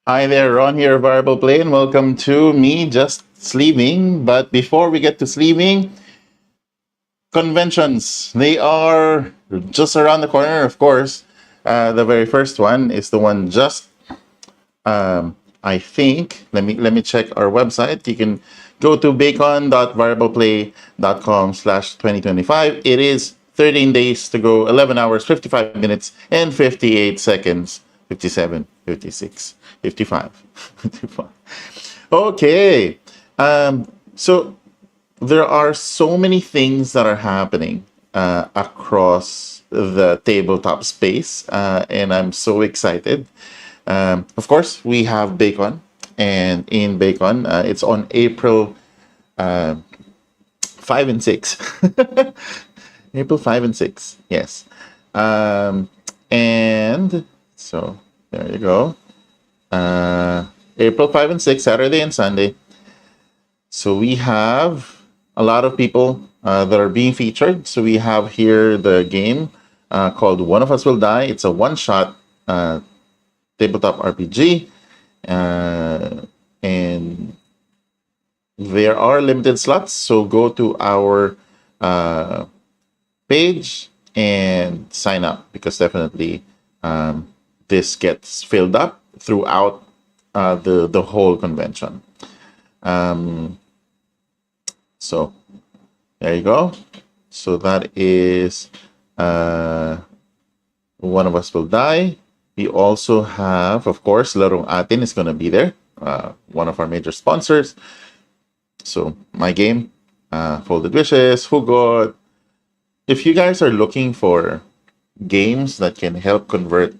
Hi there, Ron here, Variable Play, and welcome to me, Just Sleeving. But before we get to sleeving, conventions, they are just around the corner, of course. The very first one is the one I think, let me check our website. You can go to bacon.variableplay.com/2025. It is 13 days to go, 11 hours, 55 minutes, and 58 seconds, 57, 56, 55, 55. Okay. So there are so many things that are happening across the tabletop space, and I'm so excited. Of course, we have BAECON, and in BAECON, it's on April 5 and 6. April 5 and 6, yes. And so there you go. April 5 and 6, Saturday and Sunday. So we have a lot of people that are being featured. So we have here the game called One of Us Will Die. It's a one-shot tabletop RPG. And there are limited slots. So go to our page and sign up, because definitely this gets filled up throughout the whole convention. So there you go. So that is One of Us Will Die. We also have, of course, Larong Atin is going to be there, one of our major sponsors. So my game, Folded Wishes, Hugot. If you guys are looking for games that can help convert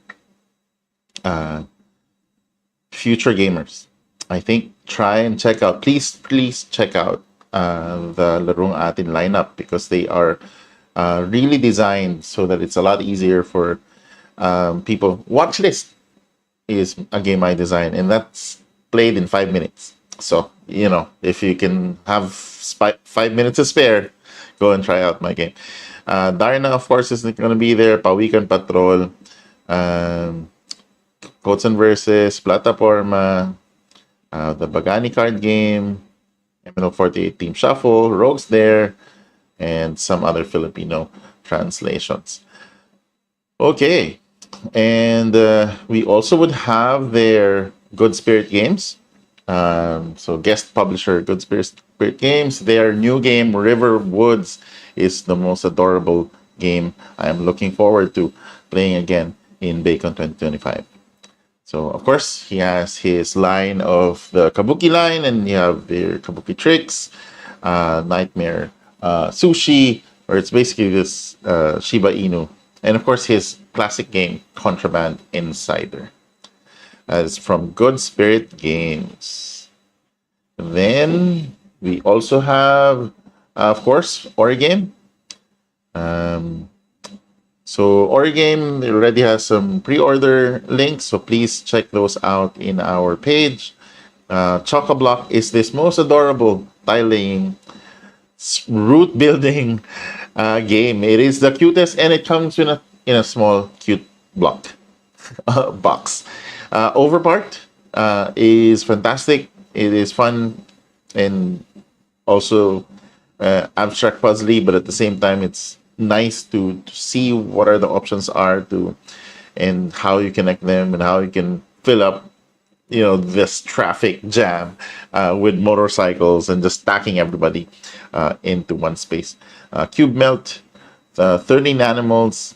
future gamers, I think try and check out, please check out the Larong Atin lineup, because they are really designed so that it's a lot easier for people. Watchlist is a game I designed, and that's played in 5 minutes. So, if you can have 5 minutes to spare, go and try out my game. Darna, of course, is going to be there. Pawikan Patrol, Codes and Verses, Plataforma, the Bagani card game, MNO48 Team Shuffle, Rogues there, and some other Filipino translations. Okay, and we also would have their Good Spirit Games. So guest publisher Good Spirit Games. Their new game, River Woods, is the most adorable game I am looking forward to playing again in BAECON 2025. So, of course, he has his line of the Kabuki line, and you have their Kabuki Tricks, Nightmare Sushi, or it's basically this Shiba Inu. And, of course, his classic game, Contraband Insider. As from Good Spirit Games. Then, we also have, of course, Origame. So Origame already has some pre-order links, so please check those out in our page. Choco-Block is this most adorable tile-laying, root-building game. It is the cutest, and it comes in a small, cute block box. Overpart is fantastic. It is fun and also abstract puzzly, but at the same time, it's nice to see what are the options are and how you connect them, and how you can fill up this traffic jam with motorcycles and just stacking everybody into one space. Cube Melt, 13 Animals,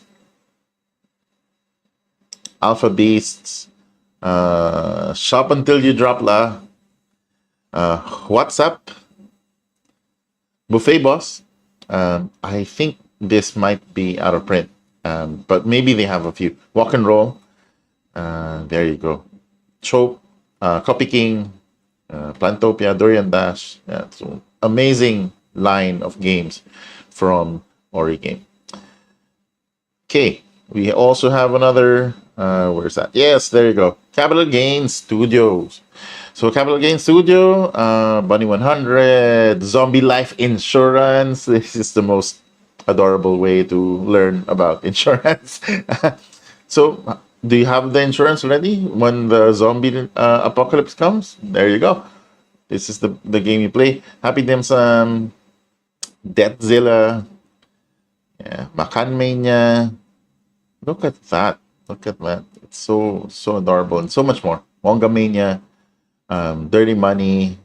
Alpha Beasts, Shop Until You Drop La, What's Up, Buffet Boss. I think this might be out of print, but maybe they have a few. Walk and Roll, there you go. Choke, Copy King, Plantopia, Durian Dash. Yeah, so amazing line of games from Origame. Okay, we also have another, where's that? Yes, there you go. Capital Gains Studios. So Capital Gains Studio, Bunny 100, Zombie Life Insurance. This is the most adorable way to learn about insurance. So do you have the insurance ready when the zombie apocalypse comes? There you go. This is the game you play. Happy Dimsum, Deathzilla, yeah, Makan Mania. Look at that. Look at that. It's so adorable and so much more. Wonga Mania, Dirty Money.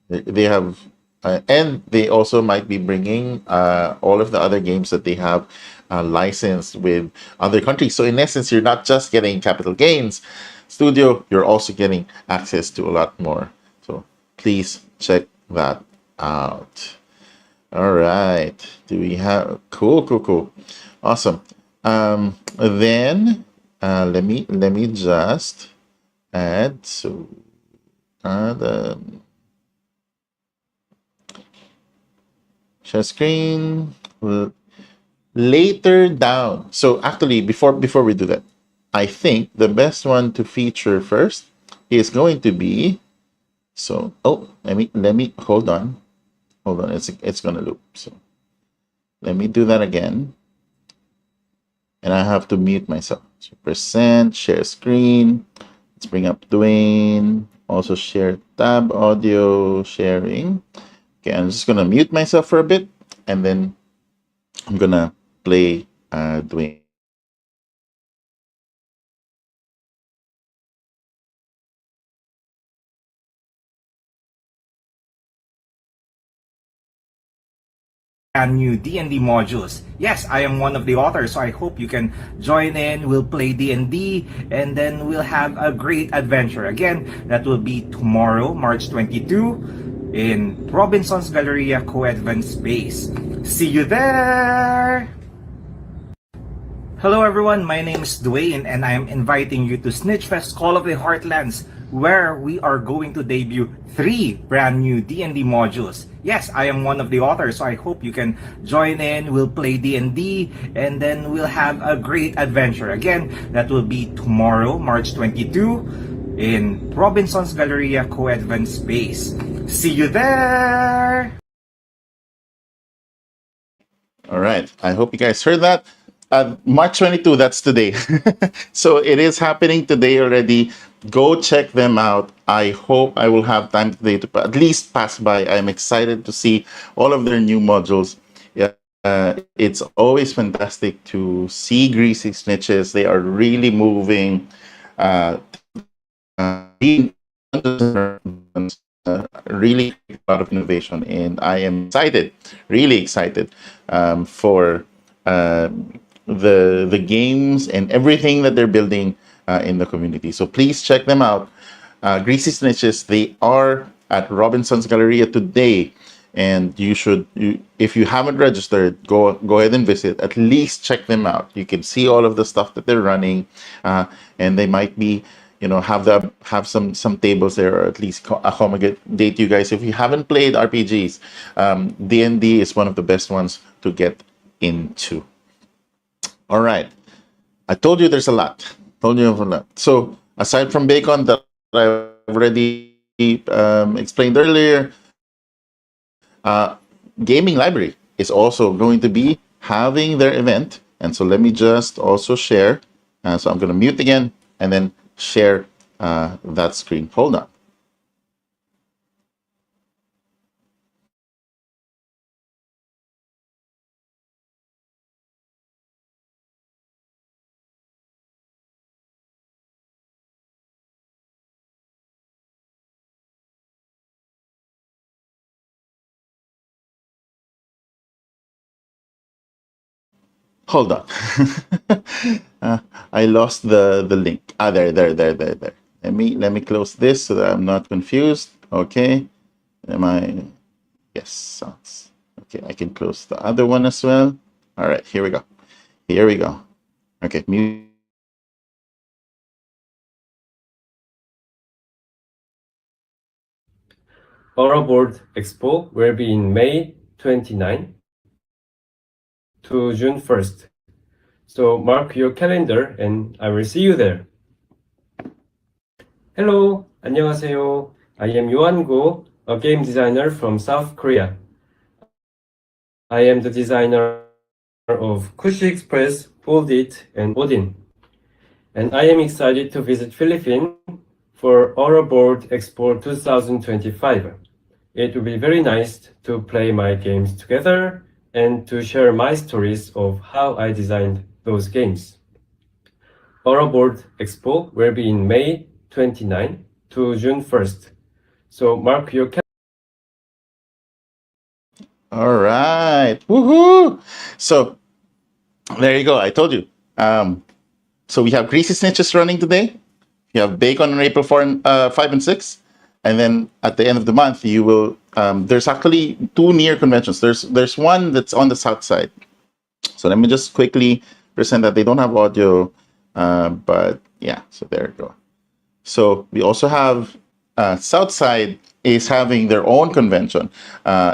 They have, and they also might be bringing all of the other games that they have licensed with other countries. So in essence, you're not just getting Capital Gains Studio, you're also getting access to a lot more. So please check that out. All right. Do we have cool. Awesome. Then let me just add the share screen later down. So actually, before we do that, I think the best one to feature first is going to be. So let me hold on. It's gonna loop. So let me do that again. And I have to mute myself. So percent share screen. Let's bring up Dwayne. Also share tab audio sharing. Okay, I'm just gonna mute myself for a bit, and then I'm gonna play Dwayne. Brand new D&D modules. Yes, I am one of the authors, so I hope you can join in. We'll play D&D, and then we'll have a great adventure. Again, that will be tomorrow, March 22, in Robinson's Galleria Co-Advent Space. See you there! Hello everyone, my name is Dwayne and I am inviting you to Snitchfest Call of the Heartlands, where we are going to debut 3 brand new D&D modules. Yes, I am one of the authors, so I hope you can join in. We'll play D&D, and then we'll have a great adventure. Again, that will be tomorrow, March 22, in Robinson's Galleria Co-Advent Space. See you there! All right. I hope you guys heard that. March 22, that's today. So it is happening today already. Go check them out. I hope I will have time today to at least pass by. I'm excited to see all of their new modules. Yeah, it's always fantastic to see Greasy Snitches. They are really moving. Being really a lot of innovation, and I am excited, really excited for the games and everything that they're building in the community. So please check them out. Greasy Snitches, they are at Robinson's Galleria today, and if you haven't registered, go ahead and visit. At least check them out. You can see all of the stuff that they're running, and they might be, have some tables there, or at least accommodate you guys. If you haven't played RPGs, D&D is one of the best ones to get into. All right, I told you there's a lot. So aside from BAECON that I've already explained earlier, Gaming Library is also going to be having their event. And so let me just also share. So I'm going to mute again and then share that screen. Hold on. Hold on. I lost the link. There. Let me close this so that I'm not confused. Okay. Yes, sounds okay. I can close the other one as well. All right, here we go. Okay, mute. Aura Board Expo will be in May 29 to June 1st. So mark your calendar and I will see you there. Hello, 안녕하세요. I am Yohan Go, a game designer from South Korea. I am the designer of Kushi Express, Fold It, and Odin. and I am excited to visit Philippines for Aura Board Expo 2025. It will be very nice to play my games together and to share my stories of how I designed those games. Aura Board Expo will be in May 29 to June 1st. So mark your All right. Woohoo! So there you go. I told you. So we have Greasy Snitches running today. You have BAECON on April 4 and 5 and 6. And then at the end of the month, you will. There's actually two near conventions. There's one that's on the south side. So let me just quickly present that. They don't have audio, but yeah. So there you go. So we also have Southside is having their own convention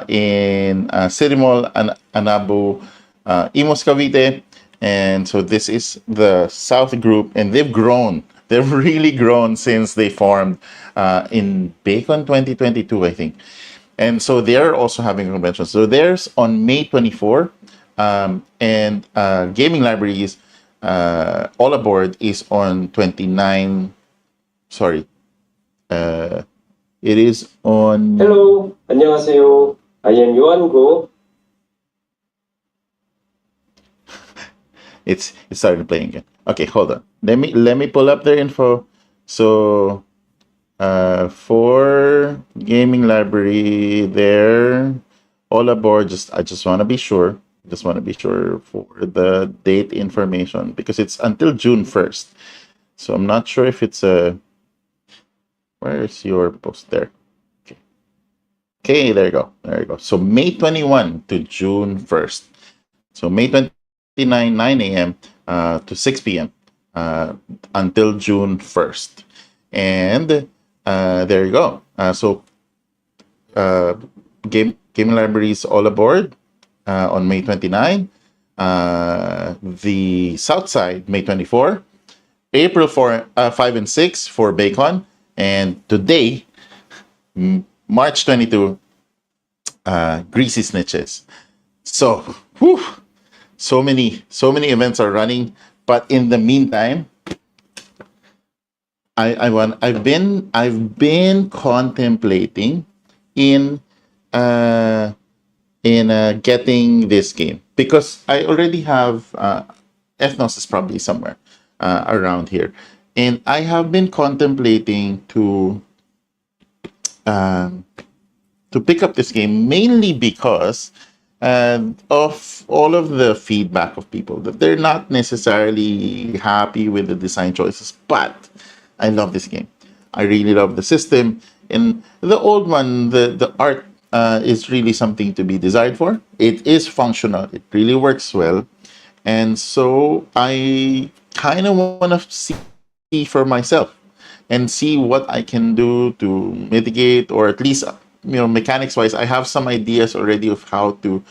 in City Mall and Anabu, Imos Cavite, and so this is the South group, and they've grown. They've really grown since they formed in BAECON 2022, I think. And so they're also having a convention. So there's on May 24, and Gaming Libraries All Aboard is on 29. Sorry. It is on. Hello, 안녕하세요. I am Yohan Go. It started playing again. Okay, hold on. Let me pull up their info. So, for Gaming Library, they're all aboard. I just want to be sure. Just want to be sure for the date information because it's until June 1st. So I'm not sure if it's a. Where is your post there? Okay, there you go. There you go. So May 21 to June 1st. So May 29, 9 a.m. To 6 p.m. Until June 1st. And there you go. So Gaming Libraries all aboard on May 29. The South Side, May 24. April 4, 5 and 6 for BAECON. And today, March 22, Greasy Snitches. So, whew, so many events are running. But in the meantime, I've been contemplating in getting this game because I already have Ethnos is probably somewhere around here, and I have been contemplating to pick up this game mainly because of all of the feedback of people that they're not necessarily happy with the design choices, but I love this game. I really love the system, and the old one, the art is really something to be desired for. It is functional. It really works well, and so I kind of want to see for myself and see what I can do to mitigate, or at least mechanics wise, I have some ideas already of how to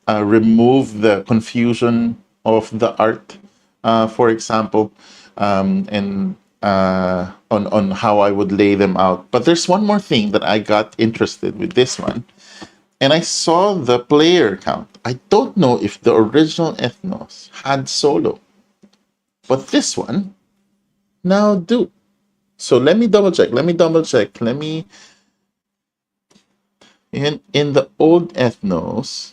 remove the confusion of the art, for example, and on how I would lay them out. But there's one more thing that I got interested with this one, and I saw the player count. I don't know if the original Ethnos had solo, but this one now do. So let me double check. In the old Ethnos,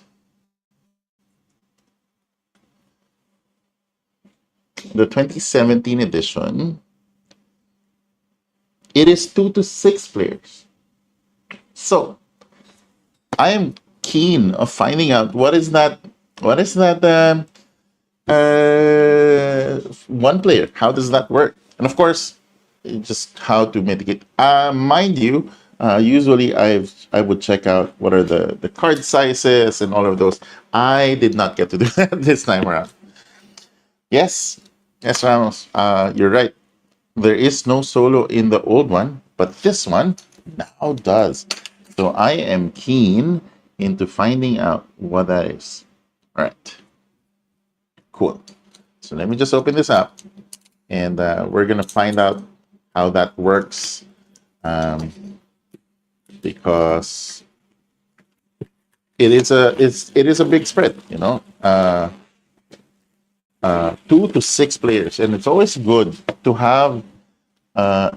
the 2017 edition, it is 2 to 6 players. So I am keen of finding out what is that one player. How does that work? And of course, just how to mitigate. Mind you, usually I would check out what are the card sizes and all of those. I did not get to do that this time around. Yes, Ramos, you're right. There is no solo in the old one, but this one now does. So I am keen into finding out what that is. All right, cool. So let me just open this up, and we're gonna find out how that works, because it is a big spread, 2 to 6 players, and it's always good to have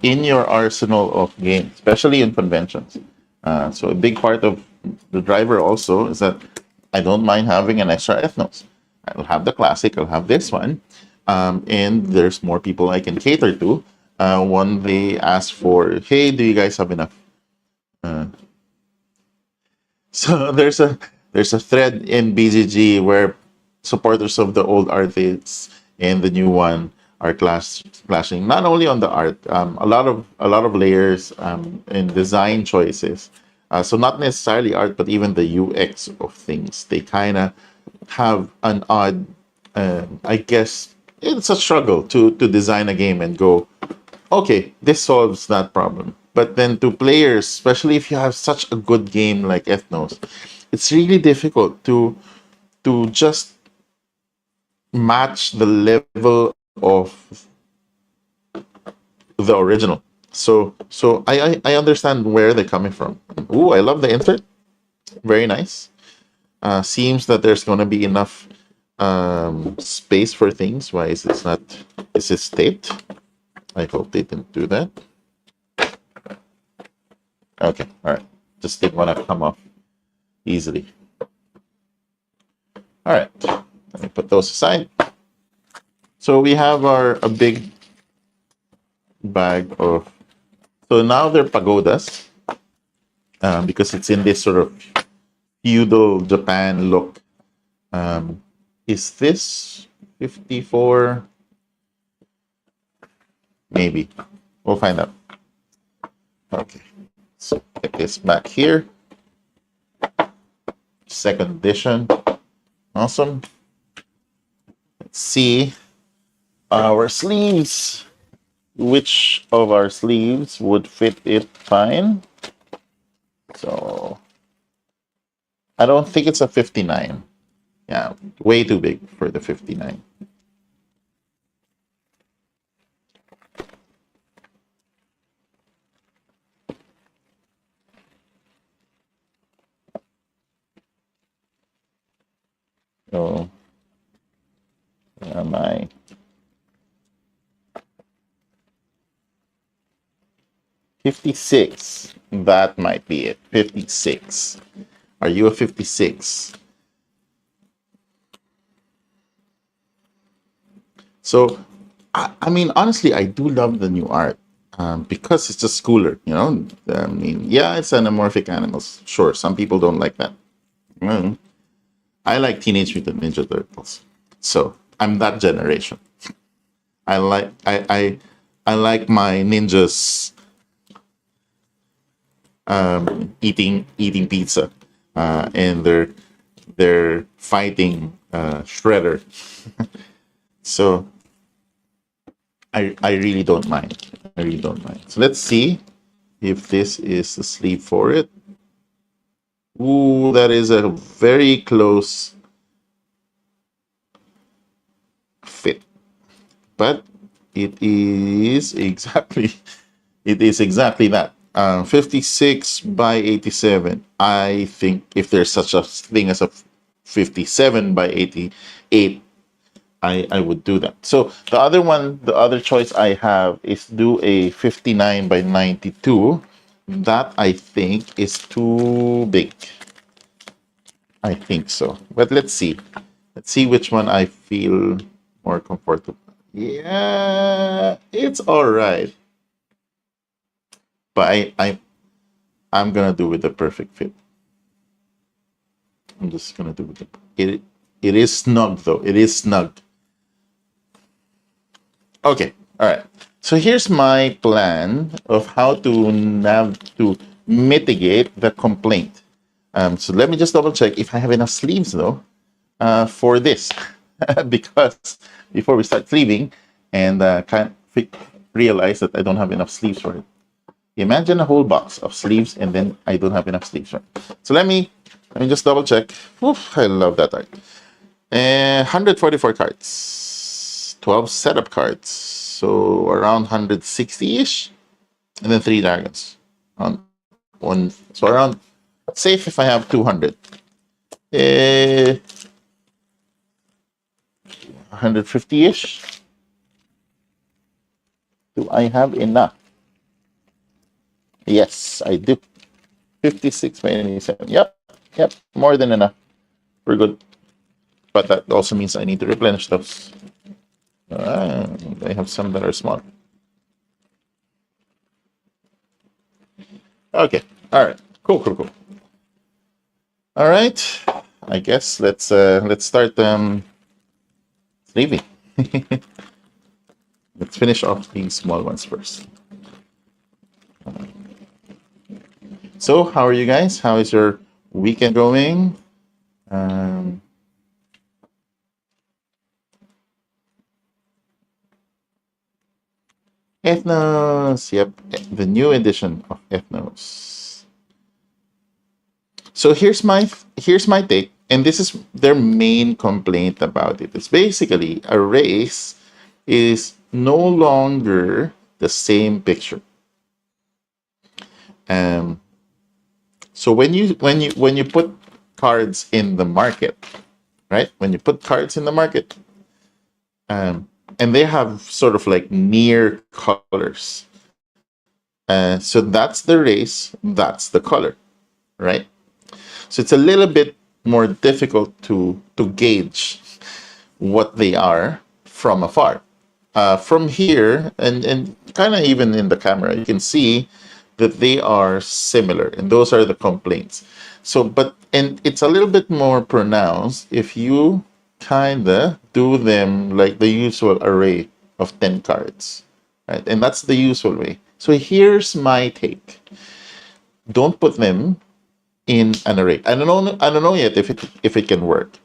in your arsenal of games, especially in conventions. So a big part of the driver also is that I don't mind having an extra Ethnos. I'll have the classic, I'll have this one, and there's more people I can cater to when they ask for, hey, do you guys have enough? So there's a thread in BGG where supporters of the old artists and the new one are clashing not only on the art, a lot of layers and design choices. So not necessarily art, but even the UX of things. They kind of have an odd, I guess it's a struggle to design a game and go, okay, this solves that problem. But then to players, especially if you have such a good game like Ethnos, it's really difficult to just match the level of the original. So I understand where they're coming from. Ooh, I love the insert. Very nice. Seems that there's going to be enough space for things. Why is this not? Is this taped? I hope they didn't do that. Okay, all right. Just didn't want to come off easily. All right, let me put those aside. So we have a big bag of. So now they're pagodas because it's in this sort of feudal Japan look. Is this 54? Maybe. We'll find out. Okay. So get this back here. Second edition. Awesome. Let's see our sleeves. Which of our sleeves would fit it fine? So I don't think it's a 59. Yeah, way too big for the 59. So where am I? 56. That might be it. 56. Are you a 56? So, I mean, honestly, I do love the new art because it's just cooler, you know? I mean, yeah, it's anamorphic animals. Sure, some people don't like that. Mm. I like Teenage Mutant Ninja Turtles. So, I'm that generation. I like my ninjas eating pizza, and they're fighting Shredder. So I really don't mind. I really don't mind. So let's see if this is the sleeve for it. Ooh, that is a very close fit, but it is exactly that. 56 by 87. I think if there's such a thing as a 57 by 88, I would do that. So the other choice I have is do a 59 by 92. That I think is too big. I think so. But let's see. Let's see which one I feel more comfortable. Yeah, it's all right. But I'm gonna do with the perfect fit. I'm just gonna do with it. It is snug though. It is snug. Okay, all right. So here's my plan of how to mitigate the complaint. So let me just double check if I have enough sleeves though for this, because before we start sleeving, and can't realize that I don't have enough sleeves for it. Imagine a whole box of sleeves and then I don't have enough sleeves, right? So let me just double check. Oof, I love that art. 144 cards, 12 setup cards, so around 160-ish, and then 3 dragons. So around, safe if I have 200. 250-ish. Do I have enough? Yes, I do. 56 by 87. Yep, more than enough. We're good. But that also means I need to replenish those. I have some that are small. Okay. All right. Cool. All right. I guess let's start sleeving. Let's finish off these small ones first. So, how are you guys? How is your weekend going? Ethnos. Yep, the new edition of Ethnos. So here's my take, and this is their main complaint about it. It's basically a race is no longer the same picture. So when you put cards in the market, right? When you put cards in the market, and they have sort of like near colors. So that's the race, that's the color, right? So it's a little bit more difficult to gauge what they are from afar. From here, and kind of even in the camera, you can see that they are similar, and those are the complaints. So, and it's a little bit more pronounced if you kind of do them like the usual array of 10 cards, right? And that's the usual way. So here's my take. Don't put them in an array. I don't know yet if it can work.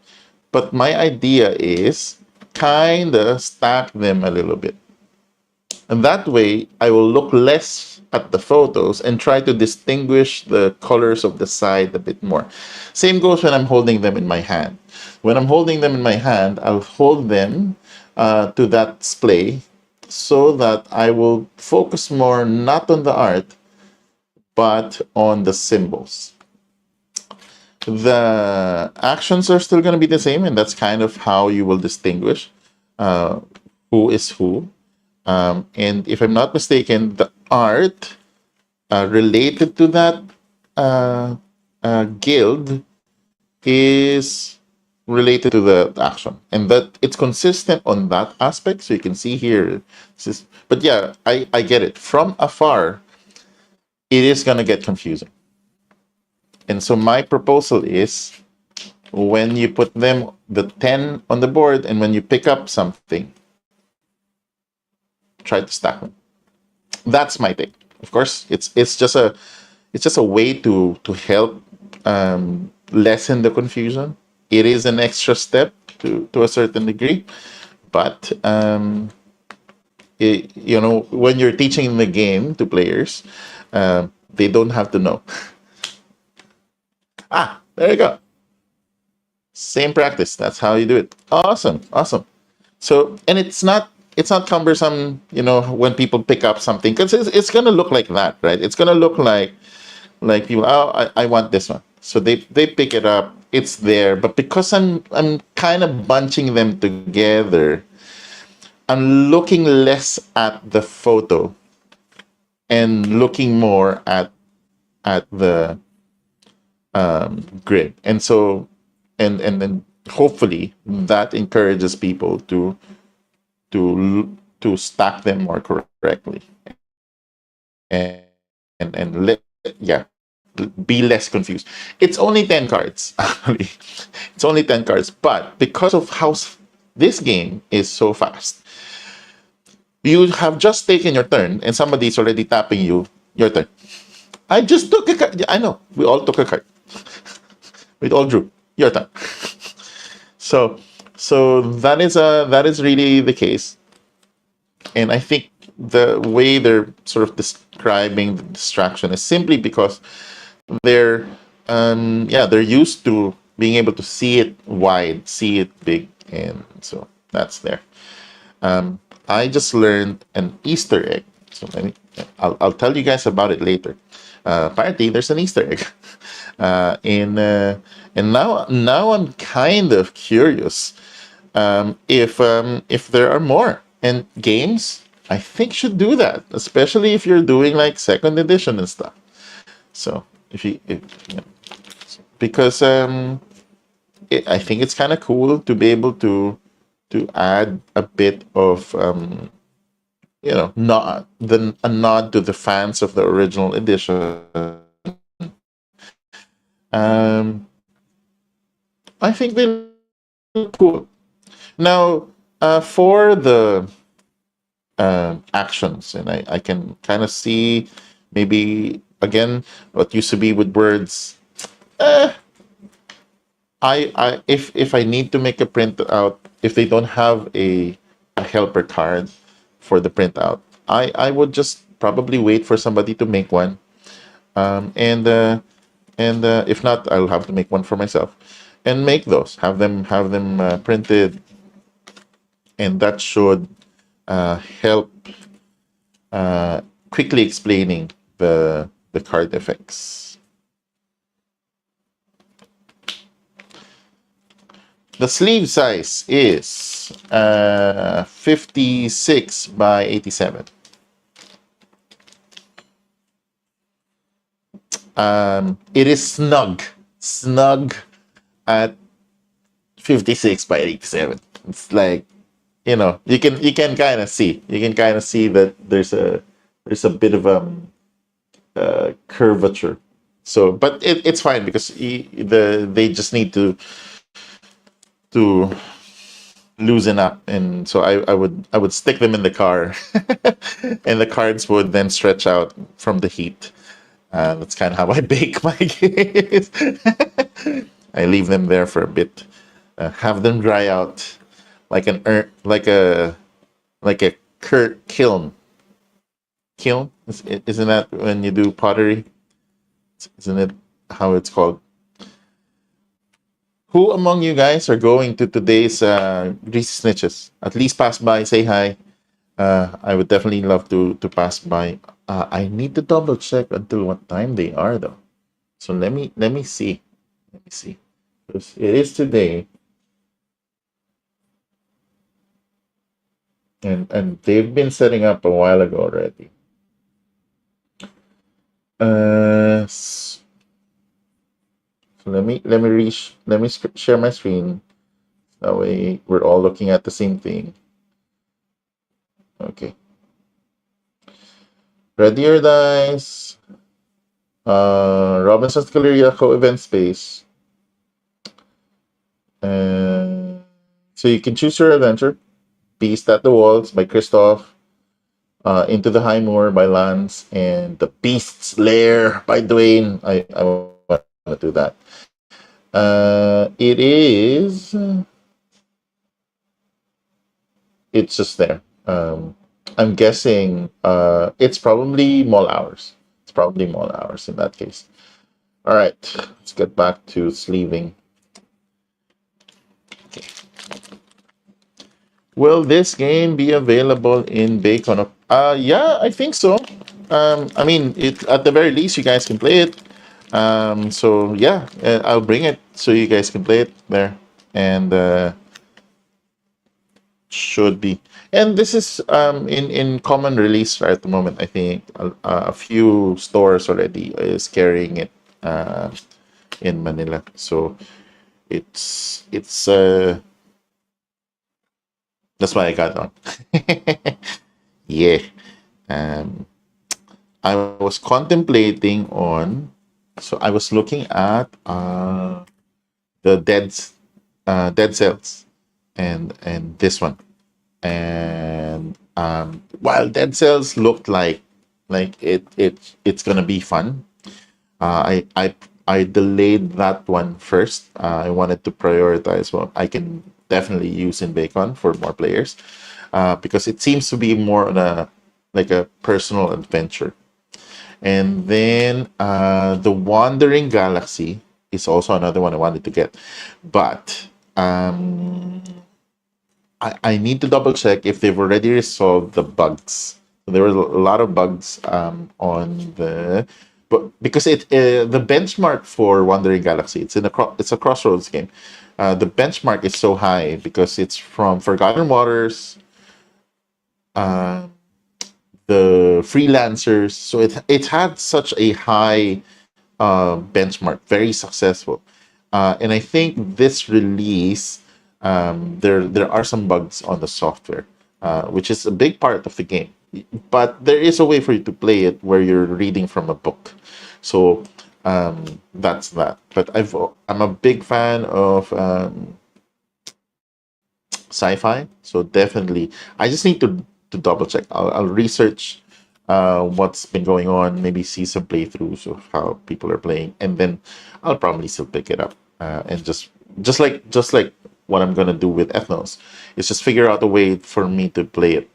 But my idea is kind of stack them a little bit. And that way, I will look less at the photos and try to distinguish the colors of the side a bit more. Same goes when I'm holding them in my hand. When I'm holding them in my hand, I'll hold them to that display so that I will focus more not on the art, but on the symbols. The actions are still going to be the same, and that's kind of how you will distinguish who is who. And if I'm not mistaken, the art related to that guild is related to the action, and that it's consistent on that aspect. So you can see here, but yeah, I get it. From afar, it is going to get confusing. And so my proposal is when you put them, the 10 on the board, and when you pick up something, try to stack them. That's my take. Of course, it's just a way to help lessen the confusion. It is an extra step to a certain degree, but when you're teaching the game to players, they don't have to know. There you go. Same practice. That's how you do it. Awesome. So, and it's not cumbersome, when people pick up something, because it's gonna look like that, right? It's gonna look like people. Oh, I want this one. So they pick it up. It's there, but because I'm kind of bunching them together, I'm looking less at the photo and looking more at the grid, and so and then hopefully that encourages people to stack them more correctly and be less confused. It's only 10 cards, actually. It's only 10 cards, but because of how this game is so fast, you have just taken your turn and somebody's already tapping you your turn. I just took a card. I know, we all took a card. We all drew your turn. So that is really the case. And I think the way they're sort of describing the distraction is simply because they're used to being able to see it wide, see it big, and so that's there. I just learned an Easter egg, so I'll tell you guys about it later. Apparently, there's an Easter egg, and now I'm kind of curious If there are more and games, I think should do that, especially if you're doing like second edition and stuff. So you know, because I think it's kind of cool to be able to add a bit of not a nod to the fans of the original edition. I think they look cool. Now, for the actions, and I can kind of see maybe again what used to be with words. Eh, if I need to make a printout, if they don't have a helper card for the printout, I would just probably wait for somebody to make one, and if not, I'll have to make one for myself, and make those. Have them printed, and that should help quickly explaining the card effects. The sleeve size is 56 by 87. It is snug at 56 by 87. It's like, you can kind of see that there's a bit of a curvature. So, but it's fine because they just need to loosen up, and so I would stick them in the car, and the cards would then stretch out from the heat. That's kind of how I bake my games. I leave them there for a bit, have them dry out like like a kiln. Kiln, isn't that when you do pottery? Isn't it how it's called? Who among you guys are going to today's Greasy Snitches? At least pass by, say hi. I would definitely love to pass by. I need to double check until what time they are though. So let me see. Let me see. Because it is today, and they've been setting up a while ago already. So let me share my screen. That way we're all looking at the same thing. Okay. Ready or Dice, Robinson's Galleria co-event space. So you can choose your adventure. Beast at the Walls by Christoph, Into the High Moor by Lance, and The Beast's Lair by Dwayne. I want to do that. It is. It's just there. I'm guessing it's probably mall hours. It's probably mall hours in that case. All right, let's get back to sleeving. Okay. Will this game be available in BAECON? Yeah, I think so. I mean, at the very least, you guys can play it. So yeah, I'll bring it so you guys can play it there, and should be. And this is in common release right at the moment. I think a few stores already is carrying it in Manila. So it's that's why I got it on. Yeah. I was contemplating on. So I was looking at the Dead Cells and this one, and while Dead Cells looked like it's gonna be fun, I delayed that one first. I wanted to prioritize what I can definitely use in BAECON for more players, because it seems to be more on a personal adventure. And then the Wandering Galaxy is also another one I wanted to get, but I need to double check if they've already resolved the bugs. So there were a lot of bugs on the but because the benchmark for Wandering Galaxy, it's a Crossroads game. The benchmark is so high because it's from Forgotten Waters, uh, the freelancers. So it had such a high benchmark, very successful. And I think this release, there are some bugs on the software, which is a big part of the game. But there is a way for you to play it where you're reading from a book. So that's that. But I'm a big fan of sci-fi, so definitely I just need to double check. I'll research what's been going on, maybe see some playthroughs of how people are playing, and then I'll probably still pick it up and just like what I'm gonna do with Ethnos is just figure out a way for me to play it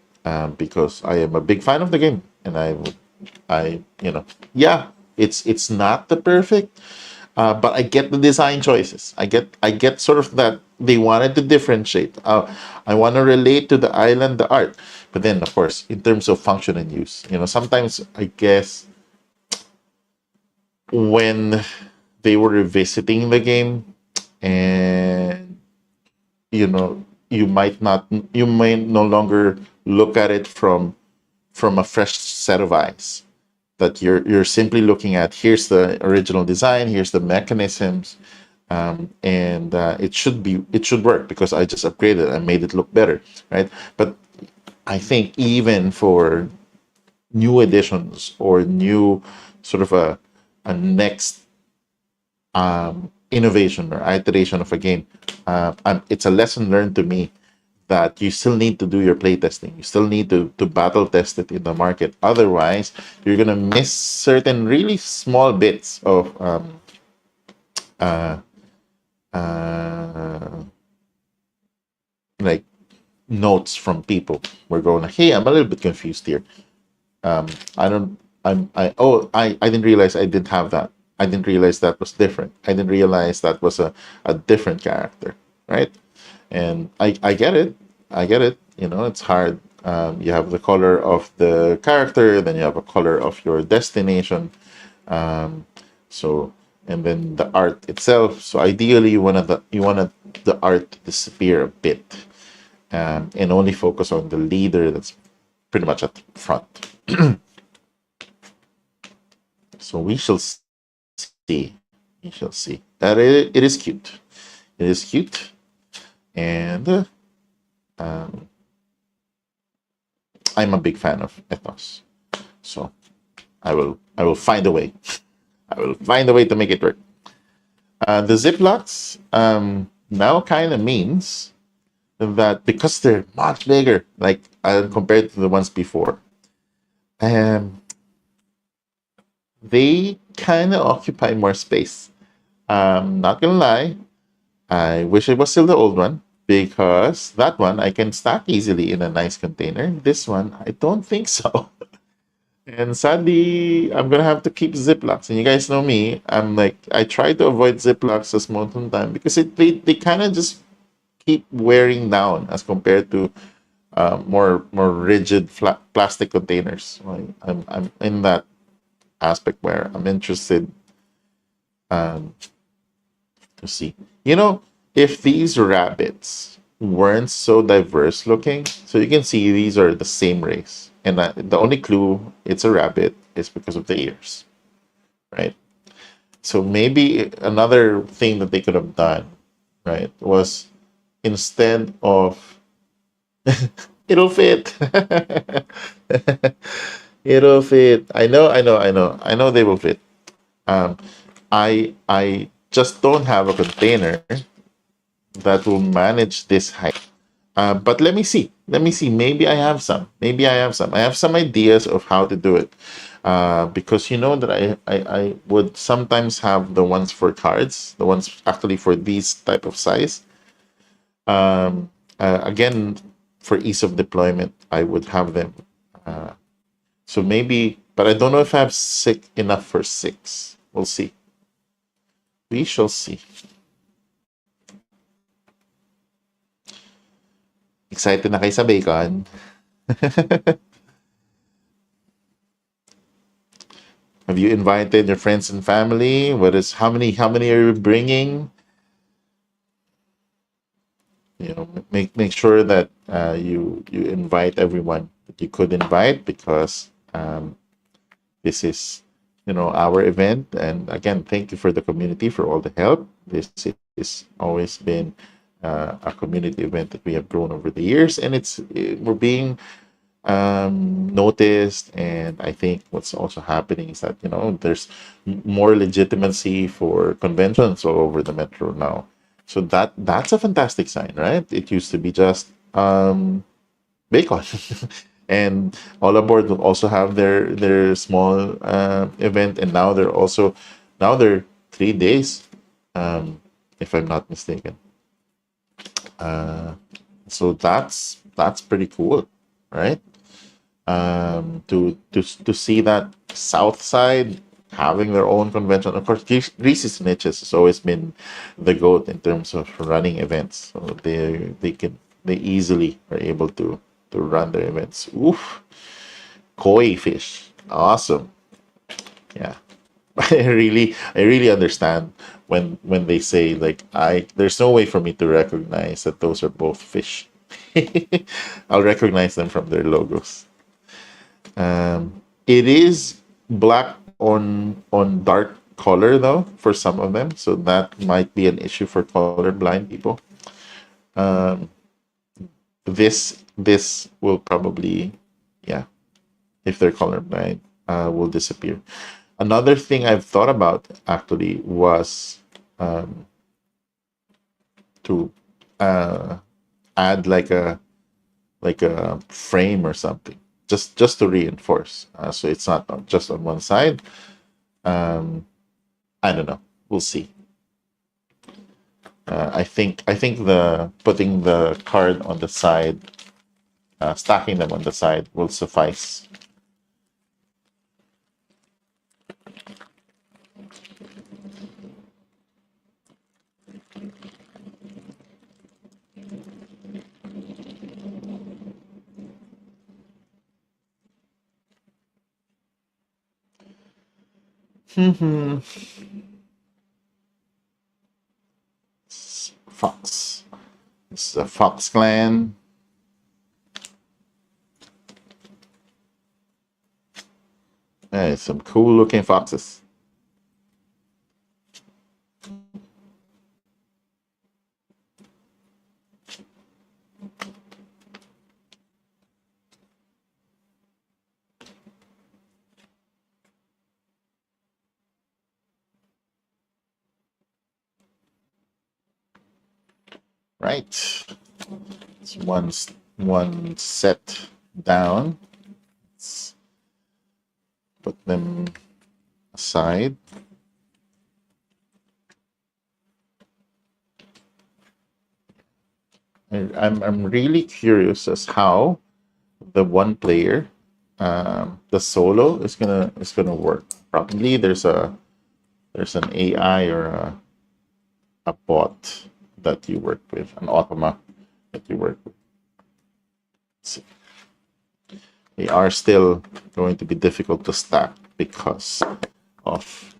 because I am a big fan of the game, and yeah, it's not the perfect, but I get the design choices. I get sort of that they wanted to differentiate. I want to relate to the island, the art, but then of course, in terms of function and use, sometimes I guess when they were revisiting the game, and you may no longer look at it from a fresh set of eyes, that you're simply looking at, here's the original design, here's the mechanisms, and it should work because I just upgraded and made it look better, right? But I think even for new editions or new sort of a next innovation or iteration of a game, it's a lesson learned to me that you still need to do your playtesting. You still need to battle test it in the market. Otherwise, you're gonna miss certain really small bits of uh, uh, like notes from people. We're going, hey, I'm a little bit confused here. I don't. I didn't realize I didn't have that. I didn't realize that was different. I didn't realize that was a different character, right? And I get it. I get it. It's hard. You have the color of the character, then you have a color of your destination. Um, so and then the art itself. So ideally, you want the art to disappear a bit, and only focus on the leader that's pretty much at the front. So we shall see. We shall see. It is cute. It is cute, and um, I'm a big fan of Ethnos. So I will find a way. I will find a way to make it work. The ziplocs now kind of means that because they're much bigger, like compared to the ones before, um, they kind of occupy more space. Not gonna lie, I wish it was still the old one because that one I can stack easily in a nice container. This one, I don't think so. And sadly, I'm gonna have to keep Ziplocs. And you guys know me, I'm like, I try to avoid Ziplocs as most of the time because they kind of just keep wearing down as compared to more rigid plastic containers. Like, I'm in that aspect where I'm interested um, to see. If these rabbits weren't so diverse looking, so you can see these are the same race, and the only clue it's a rabbit is because of the ears, right? So maybe another thing that they could have done, right, was instead of it'll fit. It'll fit. I know they will fit. Um, I just don't have a container that will manage this height. But let me see. Let me see. Maybe I have some. Maybe I have some. I have some ideas of how to do it. Because you know that I would sometimes have the ones for cards, the ones actually for these type of size. Again, for ease of deployment, I would have them. Uh, so maybe, but I don't know if I have enough for 6. We'll see. We shall see. Excited na kayo sa bacon? Have you invited your friends and family? How many are you bringing? Make sure that you invite everyone that you could invite, because this is our event. And again, thank you for the community for all the help. This is always been a community event that we have grown over the years, and we're being noticed. And I think what's also happening is that there's more legitimacy for conventions all over the metro now. So that's a fantastic sign, right? It used to be just BAECON. And All Aboard will also have their small event, and now they're 3 days, if I'm not mistaken. Uh, so that's pretty cool, right? To see that South Side having their own convention. Of course, Reese's Niches has always been the goat in terms of running events. So they easily are able to run their events. Oof, koi fish, awesome. Yeah, I really understand when they say, like, there's no way for me to recognize that those are both fish. I'll recognize them from their logos. It is black on dark color though for some of them, so that might be an issue for colorblind people. Um, this will probably, yeah, if they're colorblind, will disappear. Another thing I've thought about actually was to uh, add like a frame or something, just to reinforce, so it's not just on one side. um I don't know, we'll see. I think the putting the card on the side, stacking them on the side, will suffice. Fox. This is a Fox clan. Hey, some cool looking foxes. Right. It's one set down. Let's put them aside. I'm really curious as how the one player, the solo is gonna work. Probably there's an AI or a bot that you work with, an automa that you work with. See. They are still going to be difficult to stack because of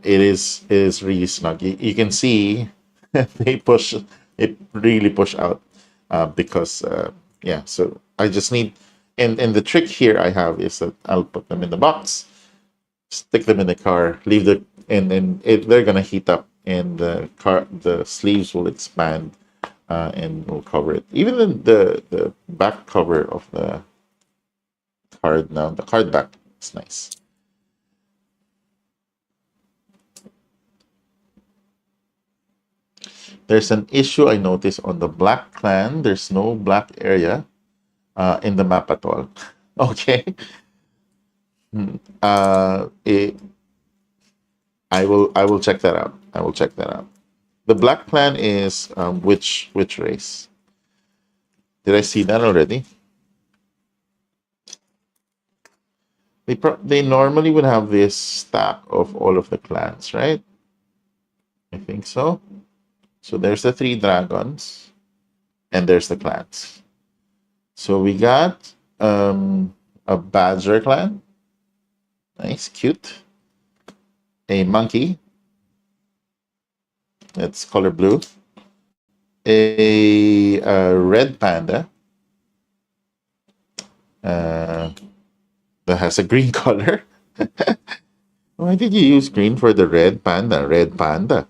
it is really snug. You can see they push it really push out, because yeah. So I just need, and the trick here I have is that I'll put them in the box, stick them in the car, leave they're gonna heat up, and the sleeves will expand, and will cover it. Even the back cover of the card now, the card back is nice. There's an issue I noticed on the black clan. There's no black area in the map at all. Okay. Uh, it, I will check that out. I will check that out. The black clan is which race? Did I see that already? They normally would have this stack of all of the clans, right? I think so. So there's the 3 dragons, and there's the clans. So we got A badger clan. Nice, cute. A monkey. It's color blue. A red panda. Uh, that has a green color. Why did you use green for the red panda? Red panda.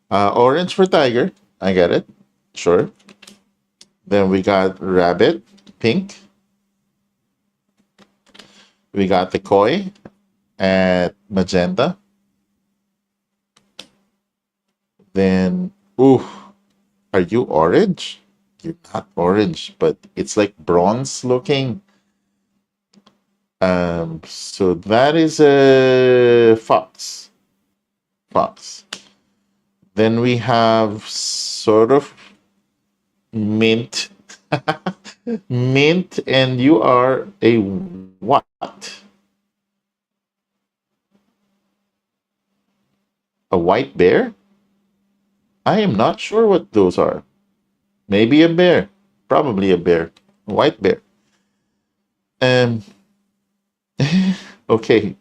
Orange for tiger. I get it. Sure. Then we got rabbit, pink. We got the koi at magenta. Then, ooh, are you orange? You're not orange, but it's like bronze looking. So that is a fox. Fox. Then we have sort of mint. Mint, and you are a what? A white bear? I am not sure what those are. Maybe a bear. Probably a bear. A white bear. Okay.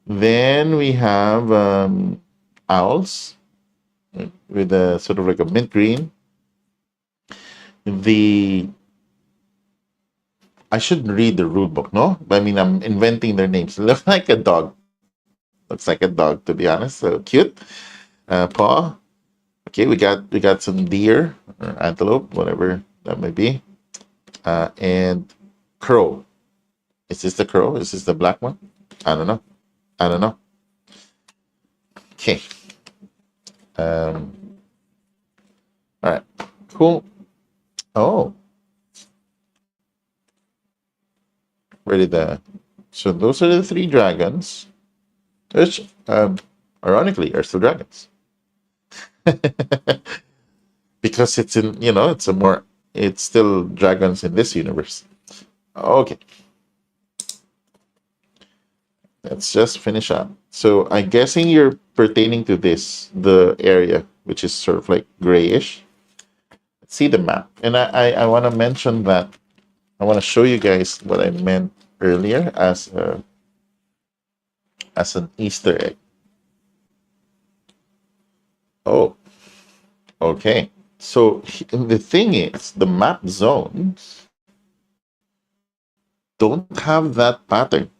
Then we have owls with a sort of like a mint green. I shouldn't read the rule book, no? I mean, I'm inventing their names. It looks like a dog. Looks like a dog, to be honest. So cute. Paw. Okay, we got some deer or antelope, whatever that may be. And crow. Is this the crow? Is this the black one? I don't know. I don't know. Okay. All right. Cool. Oh. So those are the three dragons, which, ironically, are still dragons. Because it's it's still dragons in this universe. Okay. Let's just finish up. So I'm guessing you're pertaining to the area, which is sort of like grayish. Let's see the map. And I want to mention that I want to show you guys what I meant earlier as an Easter egg. Oh, okay. So the thing is, the map zones don't have that pattern.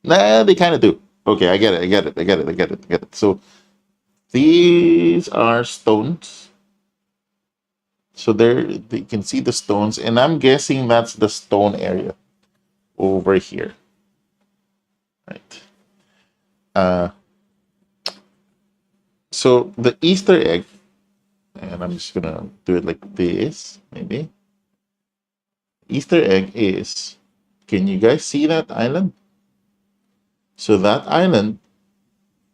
Nah, they kind of do. Okay, I get it. So these are stones. So there, you can see the stones, and I'm guessing that's the stone area over here. Right. So the Easter egg, and I'm just gonna do it like this, maybe. Easter egg is, can you guys see that island? So that island,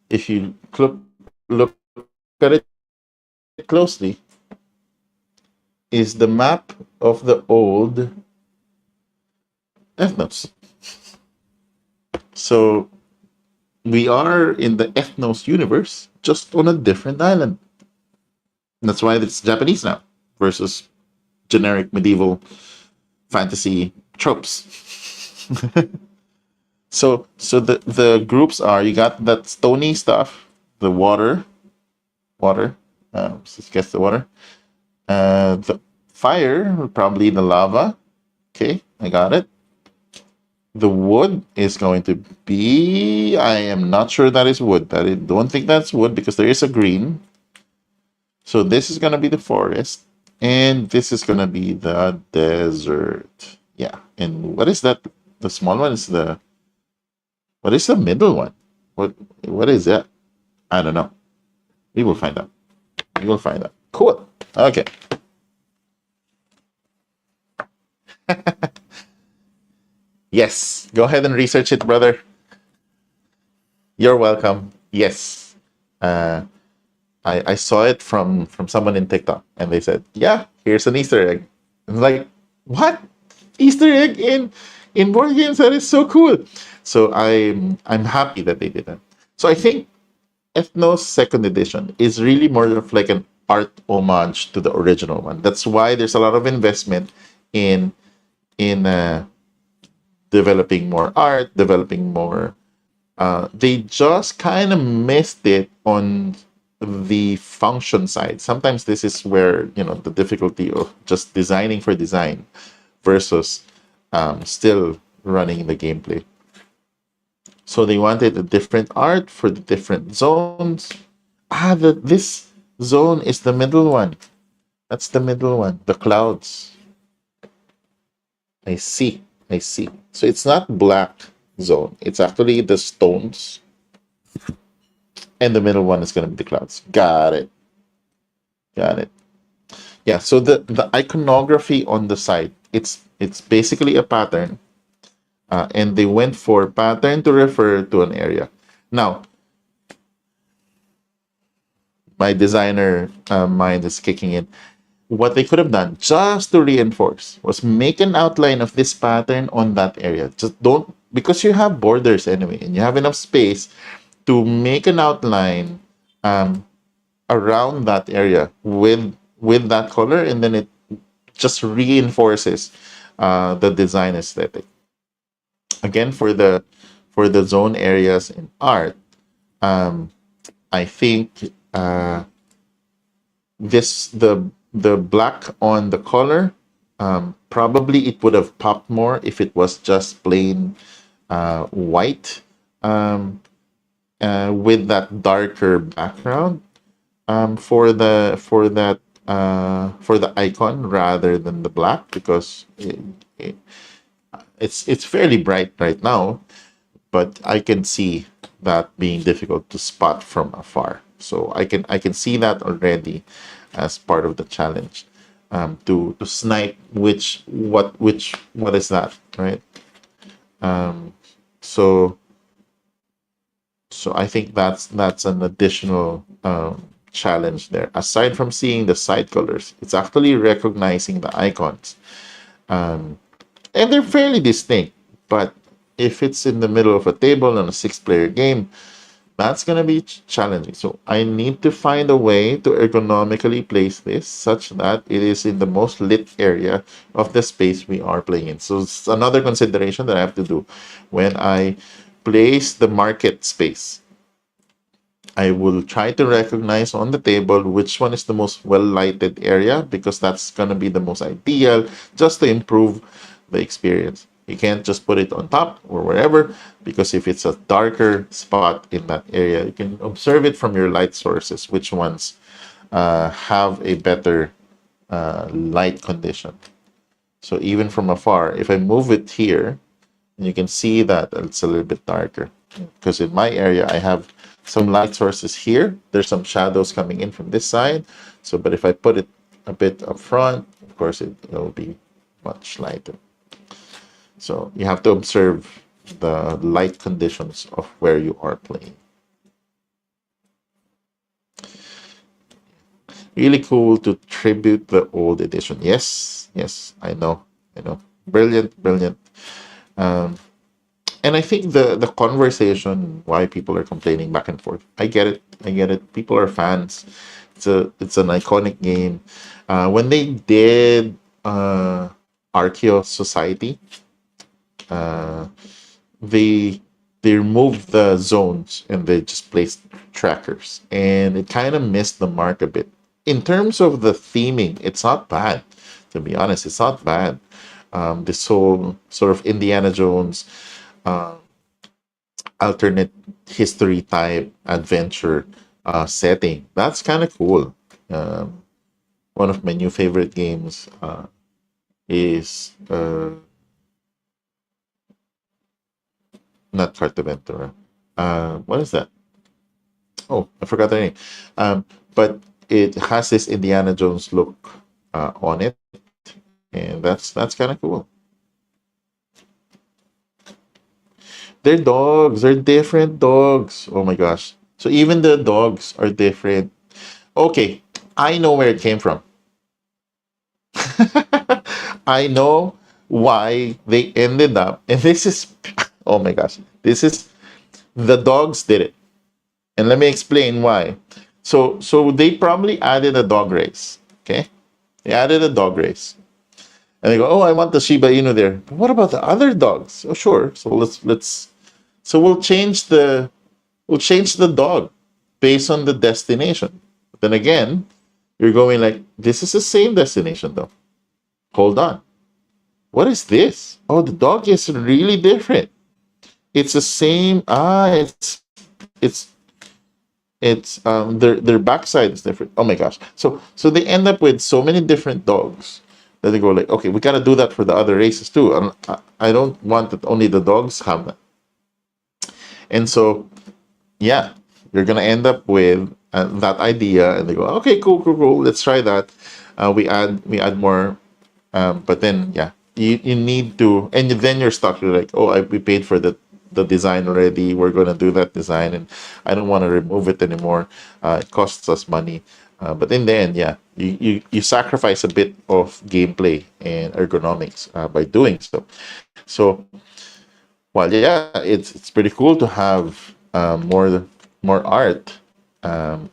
if you look at it closely, is the map of the old Ethnos. So we are in the Ethnos universe, just on a different island. And that's why it's Japanese now versus generic medieval fantasy tropes. So the groups are, you got that stony stuff, the water, just guess the water, the fire, probably the lava. Okay, I got it. The wood is going to be, I am not sure that is wood. Don't think that's wood because there is a green. So this is going to be the forest, and this is going to be the desert. Yeah, and what is that? The small one is what is the middle one? What is that? I don't know. We will find out. Cool. Okay. Yes. Go ahead and research it, brother. You're welcome. Yes. I saw it from someone in TikTok, and they said, "Yeah, here's an Easter egg." And like, what? Easter egg in board games? That is so cool. So I'm happy that they did that. So I think Ethnos Second Edition is really more of like an art homage to the original one. That's why there's a lot of investment in developing more art, developing more. They just kind of missed it on the function side. Sometimes this is where, the difficulty of just designing for design versus still running the gameplay. So they wanted a different art for the different zones. This zone is the middle one. That's the middle one, the clouds. I see. I see. So it's not black zone. It's actually the stones. And the middle one is going to be the clouds. Got it. Got it. Yeah, so the iconography on the side, it's basically a pattern. And they went for pattern to refer to an area. Now, my designer mind is kicking in. What they could have done just to reinforce was make an outline of this pattern on that area. Just don't, because you have borders anyway, and you have enough space to make an outline around that area with that color, and then it just reinforces the design aesthetic. Again, for the zone areas in art, I think the black on the color, probably it would have popped more if it was just plain white with that darker background for the icon rather than the black, because it's fairly bright right now, but I can see that being difficult to spot from afar. So I can see that already as part of the challenge, to snipe what is that, right? So I think that's an additional challenge there. Aside from seeing the side colors, it's actually recognizing the icons, and they're fairly distinct. But if it's in the middle of a table on a 6-player game, that's going to be challenging. So I need to find a way to ergonomically place this such that it is in the most lit area of the space we are playing in. So it's another consideration that I have to do when I place the market space. I will try to recognize on the table which one is the most well-lighted area, because that's going to be the most ideal just to improve the experience. You can't just put it on top or wherever, because if it's a darker spot in that area, you can observe it from your light sources, which ones have a better light condition. So even from afar, if I move it here, you can see that it's a little bit darker, because in my area, I have some light sources here. There's some shadows coming in from this side. So, but if I put it a bit up front, of course, it will be much lighter. So you have to observe the light conditions of where you are playing. Really cool to tribute the old edition. Yes, I know. Brilliant. And I think the conversation, why people are complaining back and forth, I get it. People are fans. It's an iconic game. When they did Archeo Society, they removed the zones and they just placed trackers, and it kind of missed the mark a bit. In terms of the theming, it's not bad, to be honest. It's not bad. This whole sort of Indiana Jones alternate history type adventure setting, that's kind of cool. One of my new favorite games is not Cartaventura. What is that? Oh, I forgot the name. But it has this Indiana Jones look on it, and that's kind of cool. They're dogs. They're different dogs. Oh my gosh. So even the dogs are different. Okay, I know where it came from. I know why they ended up, and this is, oh my gosh, this is, the dogs did it. And let me explain why. So they probably added a dog race. Okay? They added a dog race. And they go, "Oh, I want the Shiba Inu there. But what about the other dogs?" Oh, sure. So so we'll change the dog based on the destination. But then again, you're going like, this is the same destination though. Hold on. What is this? Oh, the dog is really different. It's the same. It's their backside is different. Oh my gosh. So they end up with so many different dogs that they go like, okay, we gotta do that for the other races too. I don't want that only the dogs have that. And so yeah, you're gonna end up with that idea, and they go, okay, cool. Let's try that. We add more, but then yeah, you need to, and then you're stuck. You're like, oh, we paid for the design already. We're gonna do that design, and I don't want to remove it anymore. It costs us money. But in the end, yeah, you sacrifice a bit of gameplay and ergonomics by doing so. So well, yeah, it's pretty cool to have more art,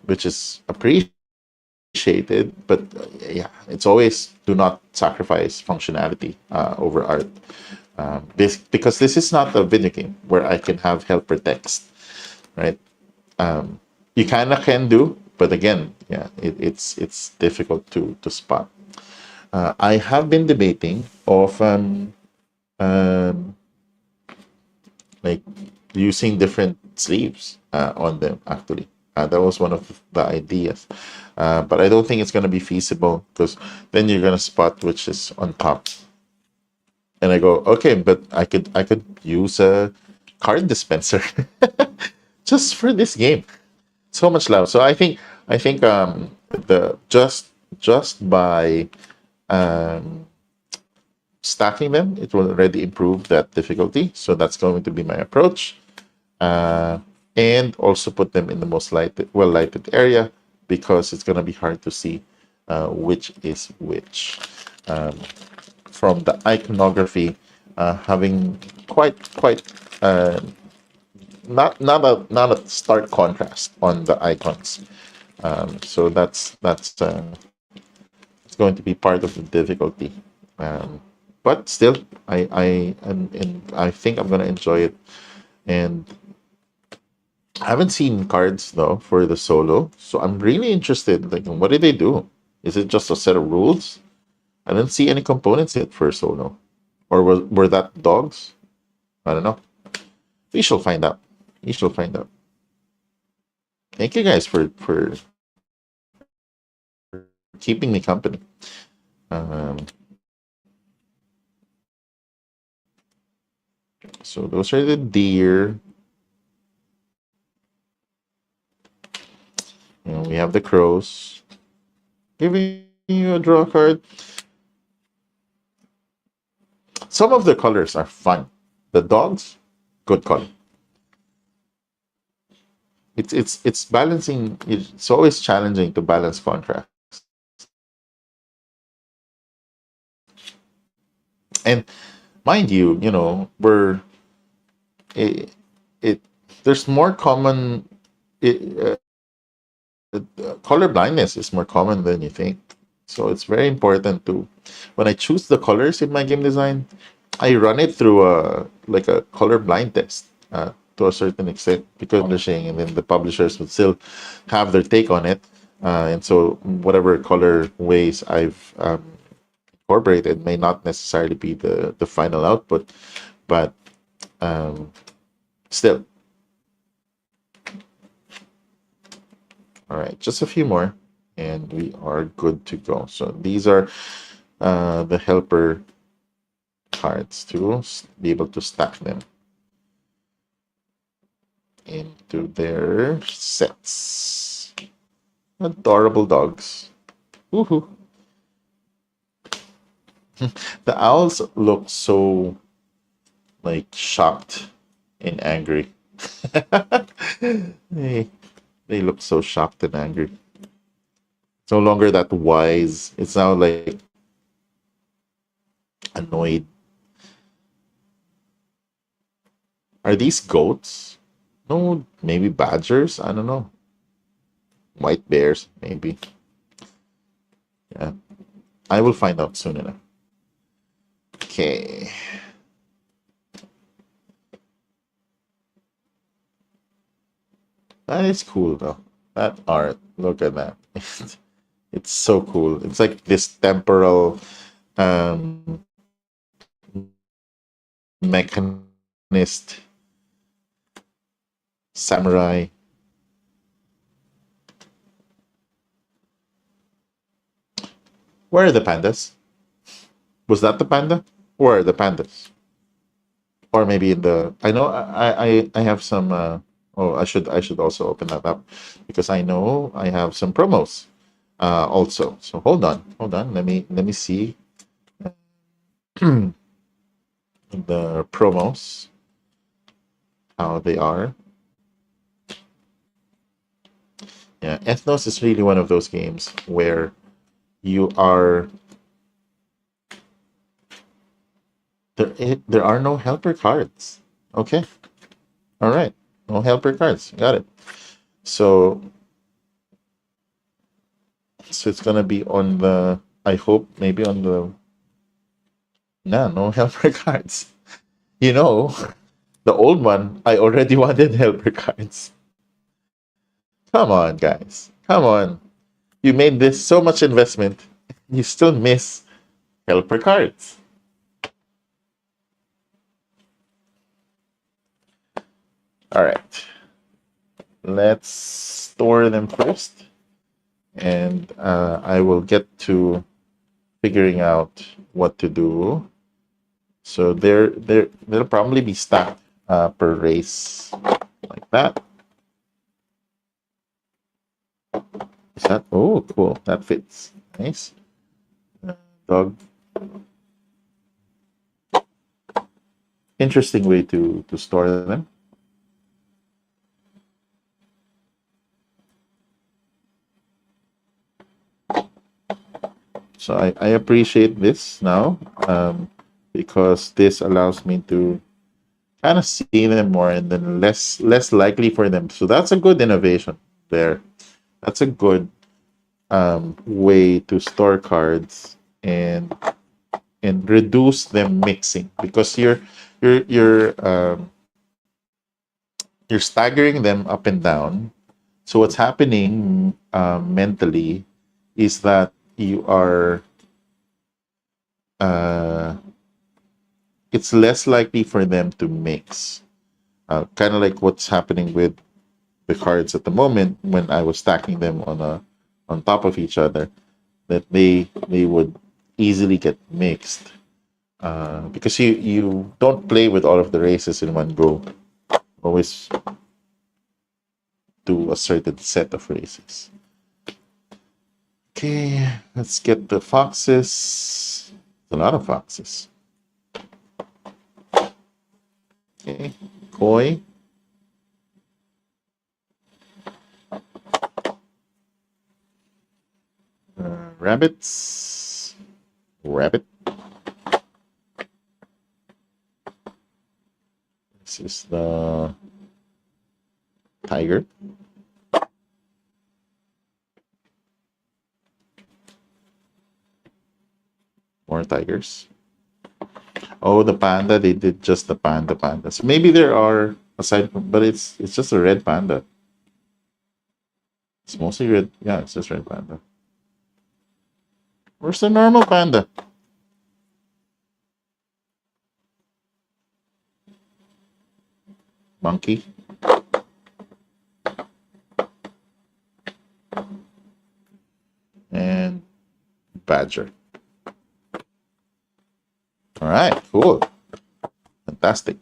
which is appreciated. But yeah, it's always do not sacrifice functionality over art. Because this is not a video game where I can have helper text, right? You kind of can do, but again, yeah, it's difficult to spot. I have been debating of um, like using different sleeves on them actually. That was one of the ideas, but I don't think it's going to be feasible because then you're going to spot which is on top. And I go, okay, but I could use a card dispenser just for this game. So much love. So I think the just by um, stacking them, it will already improve that difficulty. So that's going to be my approach. And also put them in the most well lighted area because it's going to be hard to see which is which. From the iconography, having quite not a stark contrast on the icons. So that's it's going to be part of the difficulty. But still, and I think I'm gonna enjoy it. And I haven't seen cards though for the solo, so I'm really interested. Like, what did they do? Is it just a set of rules? I didn't see any components yet for solo, or were that dogs? I don't know. We shall find out. We shall find out. Thank you guys for keeping me company. Um, so those are the deer. And we have the crows. Giving you a draw card. Some of the colors are fun. The dogs, good color. It's balancing. It's always challenging to balance contrast. And mind you, it, it there's more common. Color blindness is more common than you think. So it's very important to, when I choose the colors in my game design, I run it through a color blind test to a certain extent, because publishing, and then the publishers would still have their take on it. And so whatever color ways I've incorporated may not necessarily be the final output, but still. All right, just a few more, and we are good to go. So these are the helper cards to be able to stack them into their sets. Adorable dogs. Woohoo! The owls look so like shocked and angry. They look so shocked and angry. It's no longer that wise. It's now like annoyed. Are these goats? No, maybe badgers? I don't know. White bears, maybe. Yeah. I will find out soon enough. Okay. That is cool though. That art. Look at that. It's so cool. It's like this temporal um mechanist samurai. Where are the pandas? Was that the panda? Where are the pandas? Or maybe in the I know I have some oh I should also open that up because I know I have some promos also. So hold on. Let me see the promos how they are. Yeah, Ethnos is really one of those games where you are there are no helper cards. Okay. All right. No helper cards. Got it. So it's gonna be on the I hope maybe on the no helper cards. You know, the old one I already wanted helper cards. Come on, guys. Come on. You made this so much investment. You still miss helper cards. All right. Let's store them first. And I will get to figuring out what to do. So they'll probably be stacked per race like that. Is that oh cool? That fits. Nice. Dog. Interesting way to store them. So I appreciate this now because this allows me to kind of see them more and then less likely for them. So that's a good innovation there. That's a good way to store cards and reduce them mixing because you're staggering them up and down. So what's happening mentally is that you are it's less likely for them to mix. Kind of like what's happening with the cards at the moment when I was stacking them on top of each other, that they would easily get mixed because you don't play with all of the races in one go. Always do a certain set of races. Okay, let's get the foxes. A lot of foxes. Okay, koi. Rabbits. Rabbit. This is the tiger. More tigers. Oh, the panda. They did just the panda. So maybe there are aside from, but it's just a red panda. It's mostly red. Yeah, it's just red panda. Where's the normal panda? Monkey. And badger. All right, cool. Fantastic.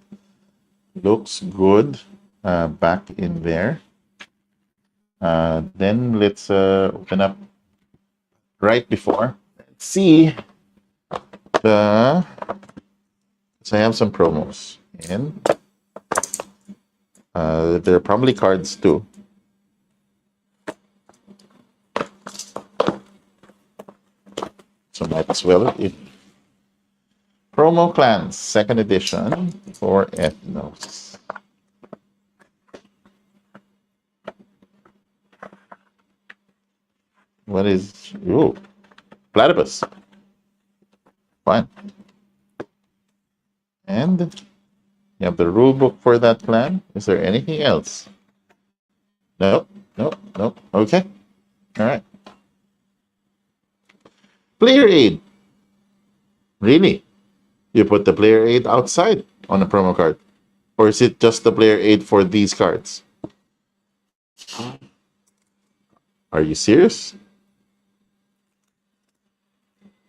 Looks good back in there. Then let's open up right before. Let's see the. So I have some promos and there are probably cards too. So might as well. Promo Clans, second edition for Ethnos. What is ooh, platypus? Fine. And you have the rule book for that clan. Is there anything else? Nope, nope, nope. Okay. All right. Player aid. Really? You put the player aid outside on a promo card? Or is it just the player aid for these cards? Are you serious?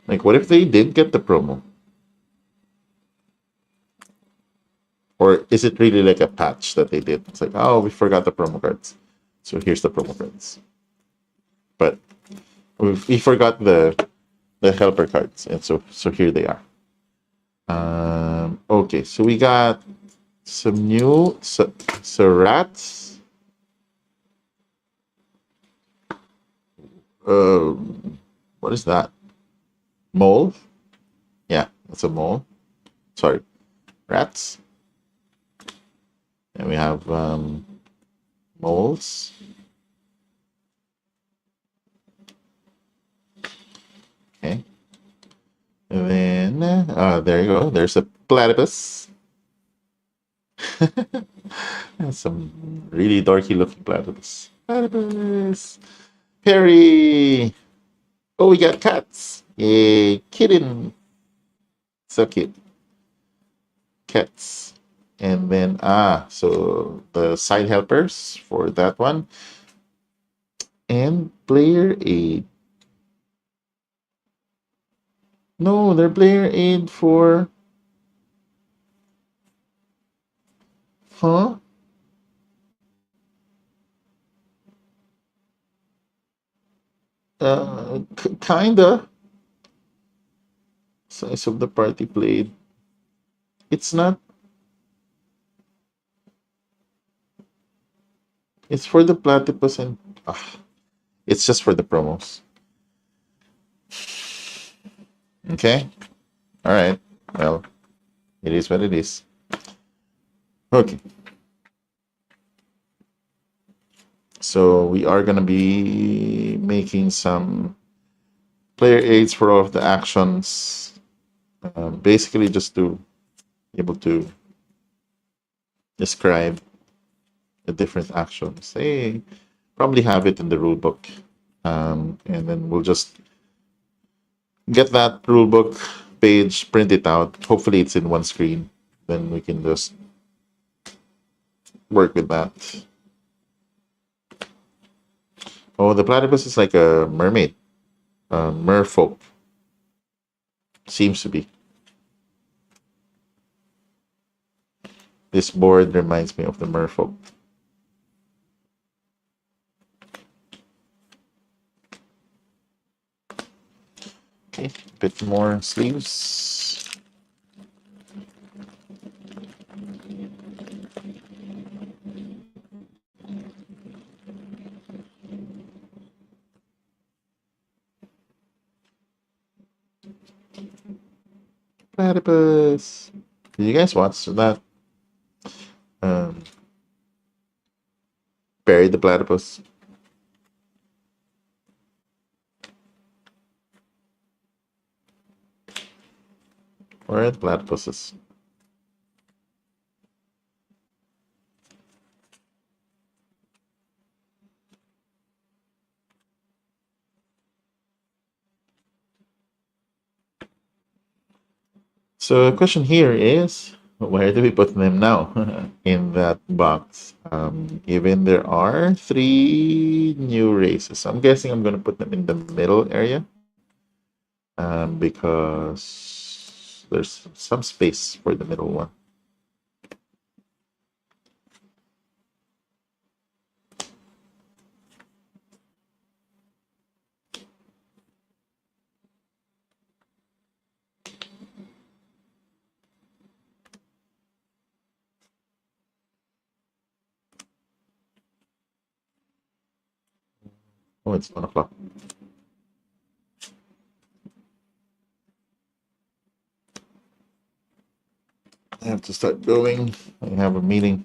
Like, what if they did get the promo? Or is it really like a patch that they did? It's like, oh, we forgot the promo cards. So here's the promo cards. But we forgot the helper cards. And so here they are. Okay, so we got some new rats. What is that? Mole? Yeah, that's a mole. Sorry, rats. And we have moles. Okay. And then, there you go. There's a platypus. That's some really dorky looking platypus. Platypus. Perry. Oh, we got cats. Yay, kitten. So cute. Cats. And then, so the side helpers for that one. And player aid. No, they're player aid for... Huh? Kinda. Size of the party played. It's not... It's for the platypus and... it's just for the promos. Okay. All right. Well, it is what it is. Okay. So we are going to be making some player aids for all of the actions. Basically just to be able to describe the different actions. They probably have it in the rule book. And then we'll just get that rule book page, print it out. Hopefully it's in one screen. Then we can just work with that. Oh, the platypus is like a mermaid. Merfolk. Seems to be. This board reminds me of the merfolk. Okay, a bit more sleeves. Platypus. Did you guys watch that? Bury the platypus. Where are the platypuses? So the question here is, where do we put them now in that box? Given there are 3 new races, I'm guessing I'm going to put them in the middle area because there's some space for the middle one. Oh, it's 1 o'clock. I have to start going. I have a meeting.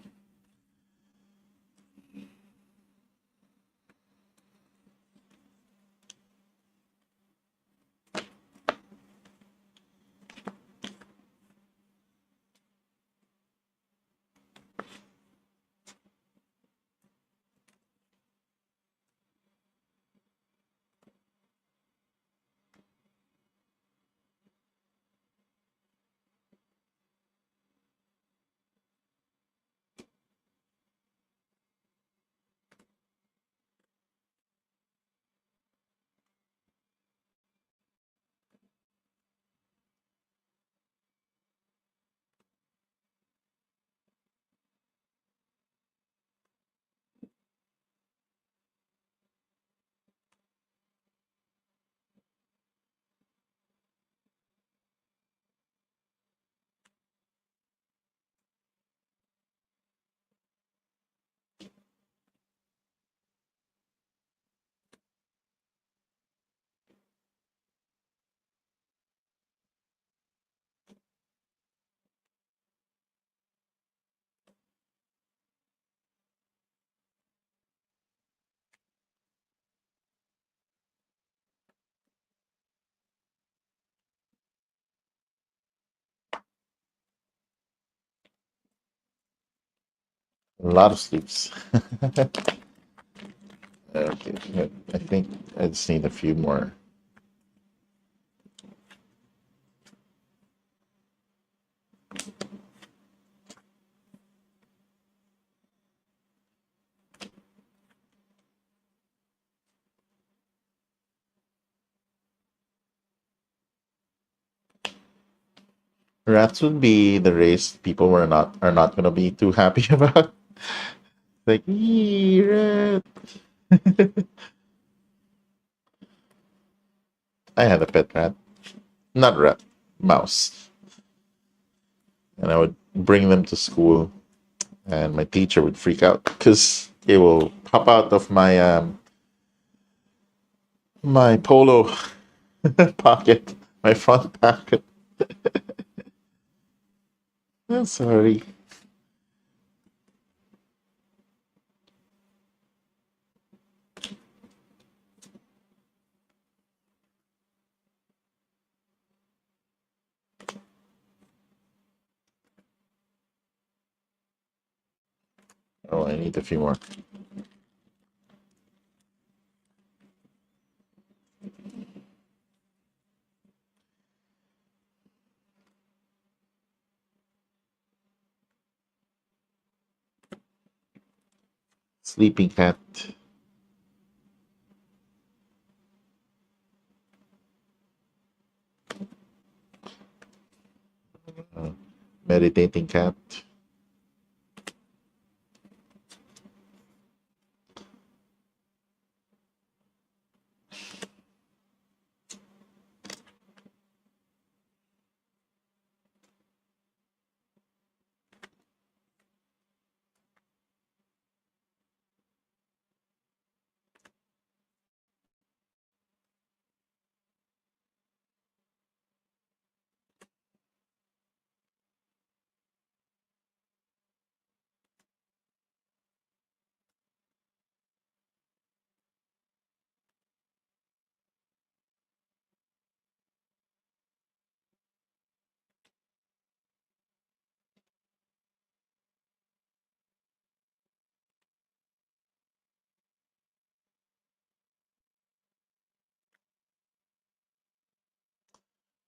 A lot of sleeps. Okay, good. I think I just need a few more. Rats would be the race people are not gonna be too happy about. Like, "Yee, rat." I had a pet rat, not rat, mouse, and I would bring them to school, and my teacher would freak out because it will pop out of my polo pocket, my front pocket. I'm sorry. Oh, I need a few more. Sleeping cat. Meditating cat.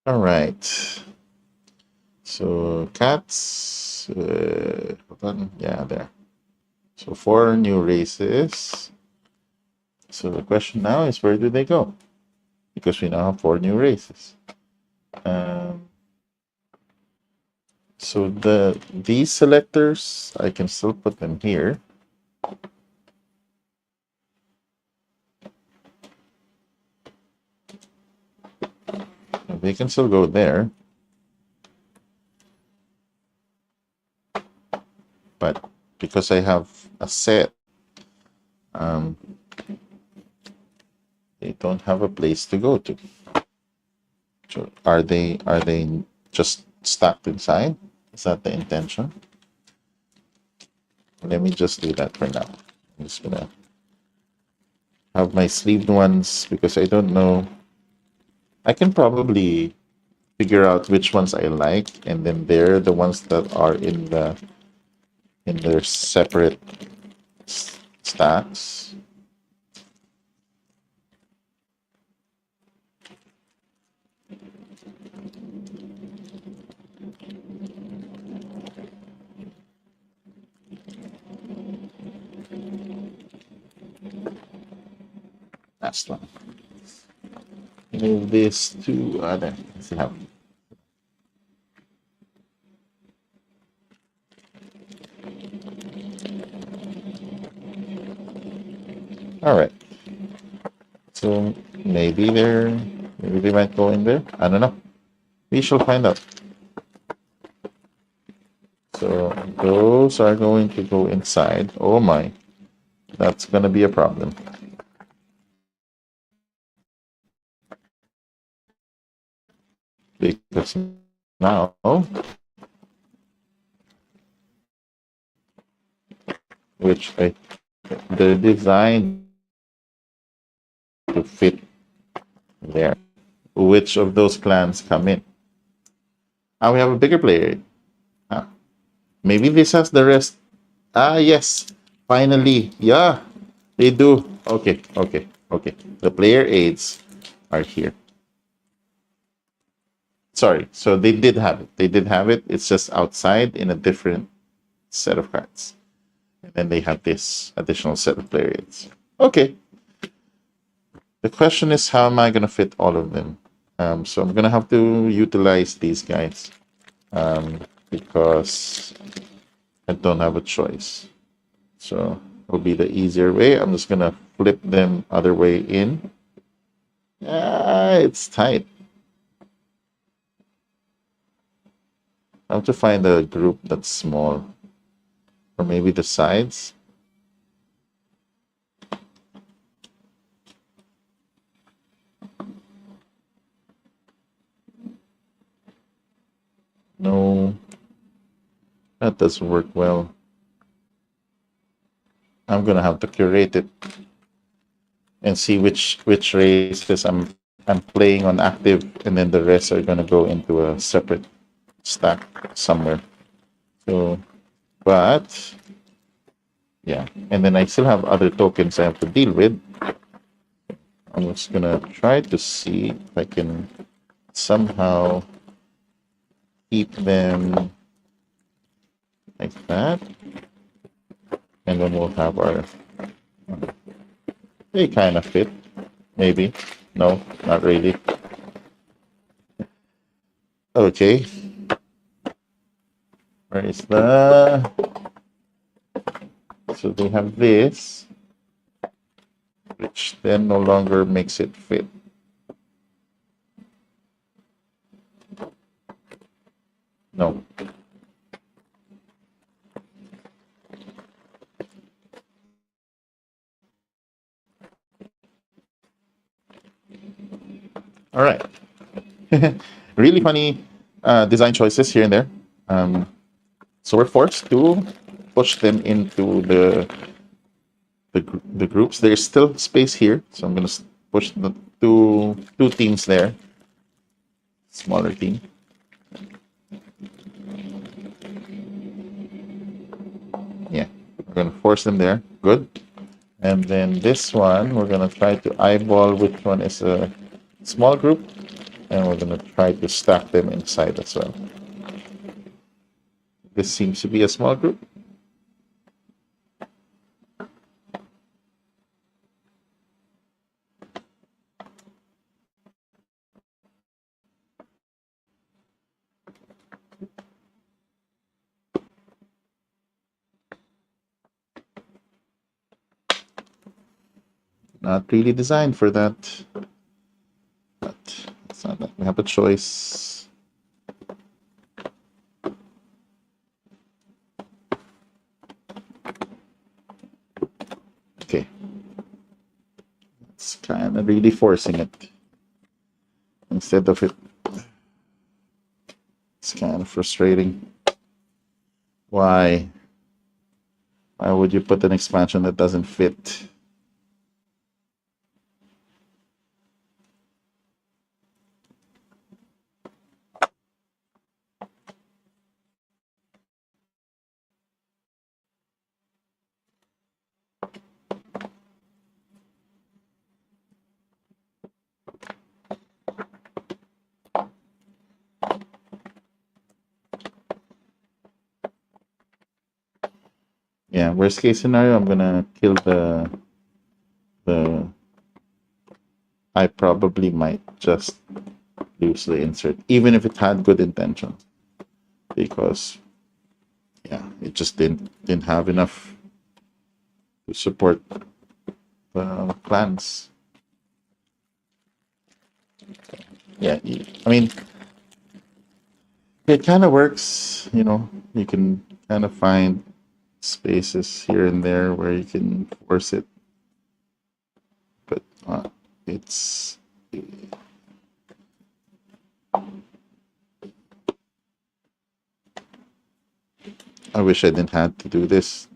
All right. So cats. Hold on. Yeah, there. So 4 new races. So the question now is, where do they go? Because we now have 4 new races. Um, so these selectors, I can still put them here. They can still go there. But because I have a set, um, they don't have a place to go to. So are they just stacked inside? Is that the intention? Let me just do that for now. I'm just gonna have my sleeved ones because I don't know. I can probably figure out which ones I like, and then they're the ones that are in their separate stacks. Last one. Move this to other. Let's see how. All right. So maybe they might go in there. I don't know. We shall find out. So those are going to go inside. Oh my, that's gonna be a problem. Because now which they're designed to fit there. Which of those clans come in? We have a bigger player. Ah, maybe this has the rest Ah, yes. Finally. Yeah, they do. Okay, okay, okay. The player aids are here. Sorry. So they did have it. They did have it. It's just outside in a different set of cards. And then they have this additional set of player aids. Okay. The question is, how am I going to fit all of them? So I'm going to have to utilize these guys because I don't have a choice. So it'll be the easier way. I'm just going to flip them other way in. Ah, it's tight. I have to find a group that's small. Or maybe the sides. No, that doesn't work well. I'm gonna have to curate it and see which races I'm playing on active, and then the rest are gonna go into a separate stack somewhere. So, but yeah, and then I still have other tokens I have to deal with. I'm just gonna try to see if I can somehow keep them like that, and then we'll have our. They kind of fit, maybe. No, not really. Okay. Where is the? So they have this, which then no longer makes it fit. No. All right. Really funny design choices here and there. So we're forced to push them into the groups. There's still space here, so I'm gonna push the two teams there. Smaller team. Yeah, we're gonna force them there. Good. And then this one, we're gonna try to eyeball which one is a small group, and we're gonna try to stack them inside as well. This seems to be a small group. Not really designed for that, but it's not like we have a choice. Okay. It's kind of really forcing it. Instead of it, it's kind of frustrating. Why? Why would you put an expansion that doesn't fit? Yeah, worst case scenario, I'm gonna kill the. I probably might just lose the insert, even if it had good intention, because yeah, it just didn't have enough to support the plans. Yeah, I mean, it kind of works. You know, you can kind of find spaces here and there where you can force it, but it's. I wish I didn't have to do this.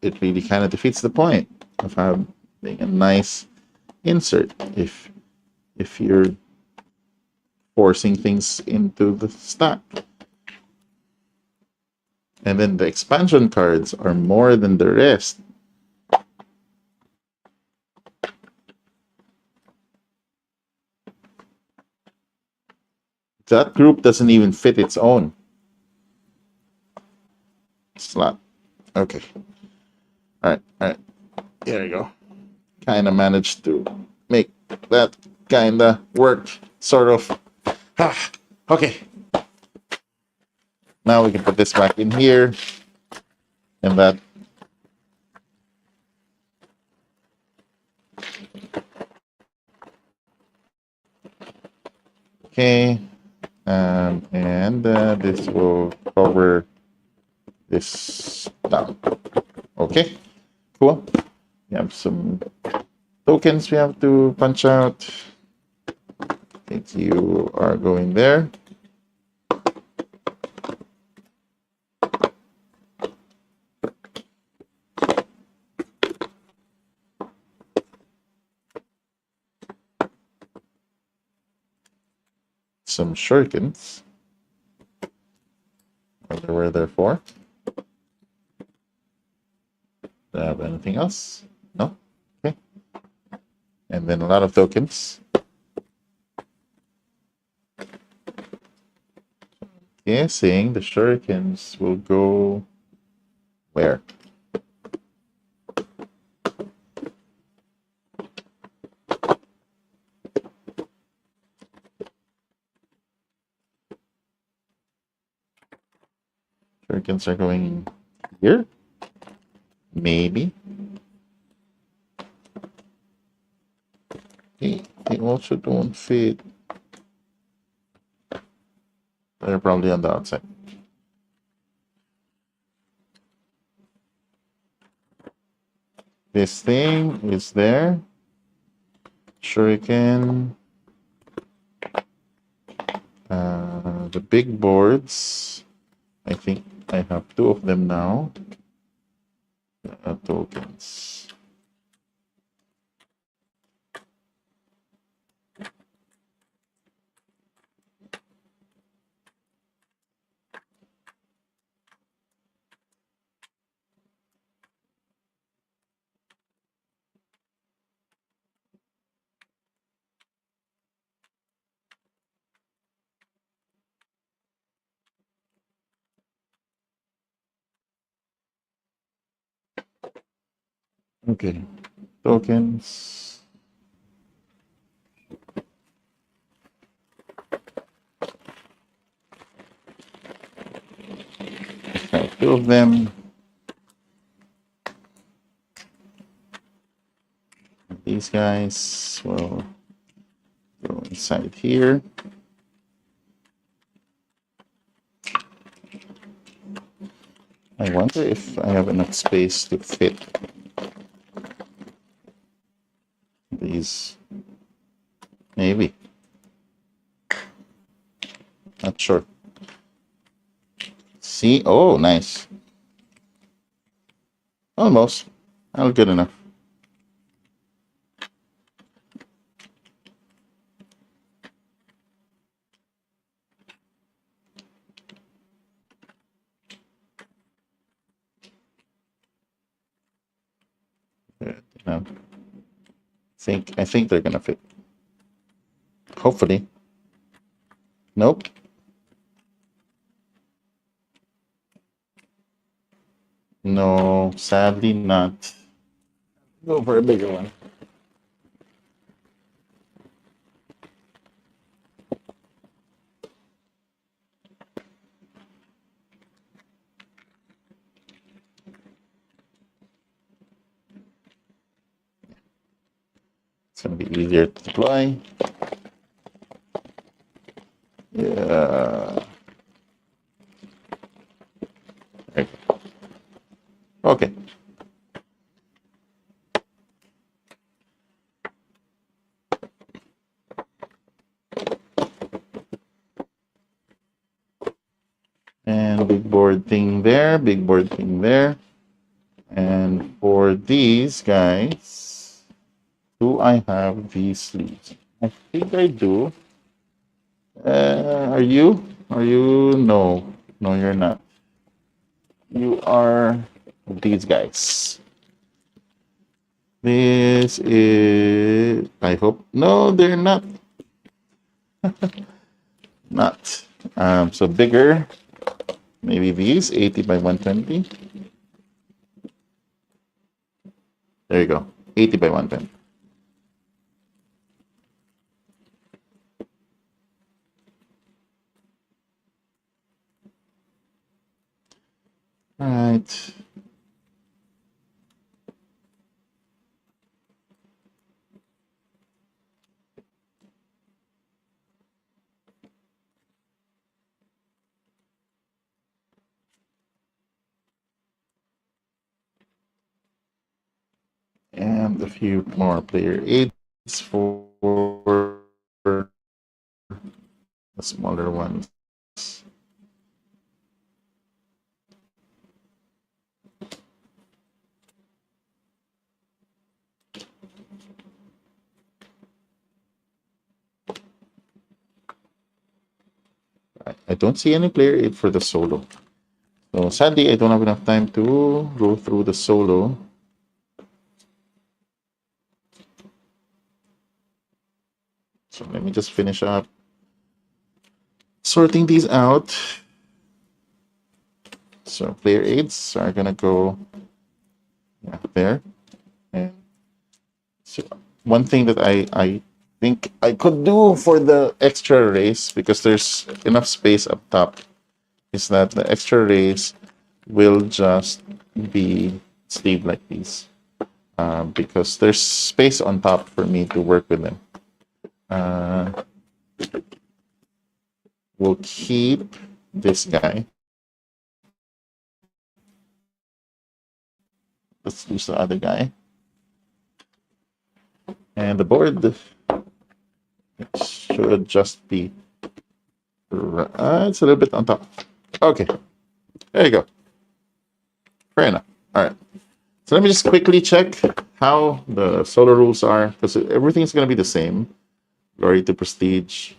It really kind of defeats the point of having a nice insert if you're forcing things into the stack. And then the expansion cards are more than the rest. That group doesn't even fit its own slot. Okay. All right. Here we go. Kind of managed to make that kind of work, sort of. Okay. Now we can put this back in here. And that. Okay. And this will cover this down. Okay. Cool. We have some tokens we have to punch out. I think you are going there. Some shurikens. I wonder where they're for. Do I have anything else? No? Okay. And then a lot of tokens. Guessing the shurikens will go where? Shurikens are going here? Maybe. They also don't fit. They're probably on the outside. This thing is there. Shuriken. The big boards. I think I have two of them now. Tokens. Okay, tokens. Have two of them. These guys will go inside here. I wonder if I have enough space to fit these. Maybe. Not sure. See? Oh, nice. Almost. Not good enough. Good enough. I think they're gonna fit. Hopefully. Nope. No, sadly not. Go for a bigger one. It's gonna be easier to deploy. Yeah. Okay. And big board thing there, big board thing there. And for these guys, do I have these sleeves? I think I do. Are you? Are you? No. No, you're not. You are these guys. This is, I hope, no, they're not. Not. So bigger, maybe these, 80 by 120. There you go, 80 by 120. All right. And a few more player aids for the smaller ones. I don't see any player aid for the solo. So sadly, I don't have enough time to go through the solo. So let me just finish up sorting these out. So player aids are gonna go there. And so one thing that I think I could do for the extra race, because there's enough space up top, is that the extra race will just be sleeved like these, because there's space on top for me to work with them. We'll keep this guy. Let's use the other guy. And the board should just be, it's a little bit on top. Okay, there you go. Fair enough. All right. So let me just quickly check how the solo rules are, because everything's going to be the same. Glory to prestige,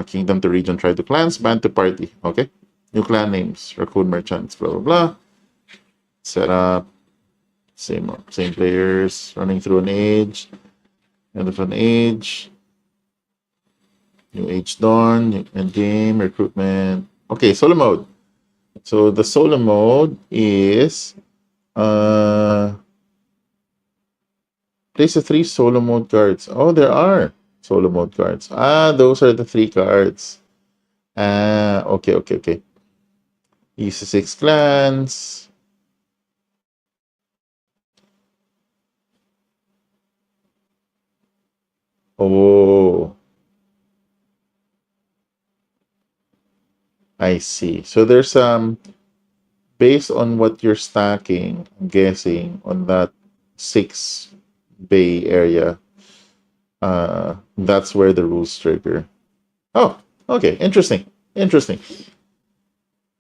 kingdom to region, tribe to clans, band to party. Okay. New clan names, raccoon merchants, blah, blah, blah. Setup. Same players, running through an age, end of an age, new age dawn, new end game, recruitment. Okay, solo mode. So the solo mode is place the 3 solo mode cards. Oh, there are solo mode cards. Those are the 3 cards. Okay. Use the 6 clans. Oh, I see. So there's based on what you're stacking, I'm guessing on that 6 bay area, that's where the rules trigger. Oh, okay, interesting.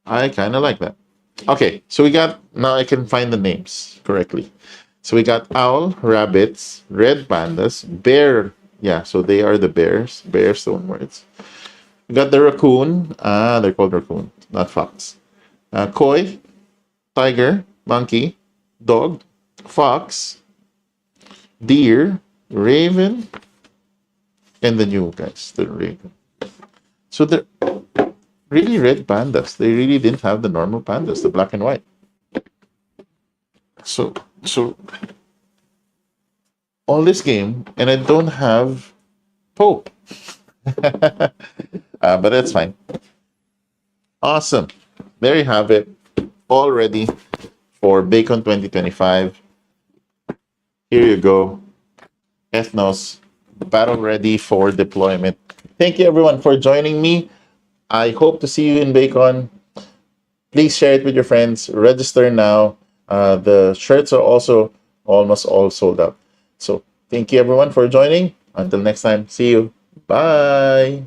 I kind of like that. Okay, so we got, now I can find the names correctly. So we got owl, rabbits, red pandas, bear. Yeah, so they are the bears. Bear stone words. We got the raccoon. They're called raccoon, not fox. Koi, tiger, monkey, dog, fox, deer, raven, and the new guys, the raven. So they're really red pandas. They really didn't have the normal pandas, the black and white. So all this game, and I don't have Pope. But that's fine. Awesome. There you have it. All ready for BAECON 2025. Here you go. Ethnos, battle ready for deployment. Thank you everyone for joining me. I hope to see you in BAECON. Please share it with your friends. Register now. The shirts are also almost all sold out. So thank you everyone for joining. Until next time, see you. Bye.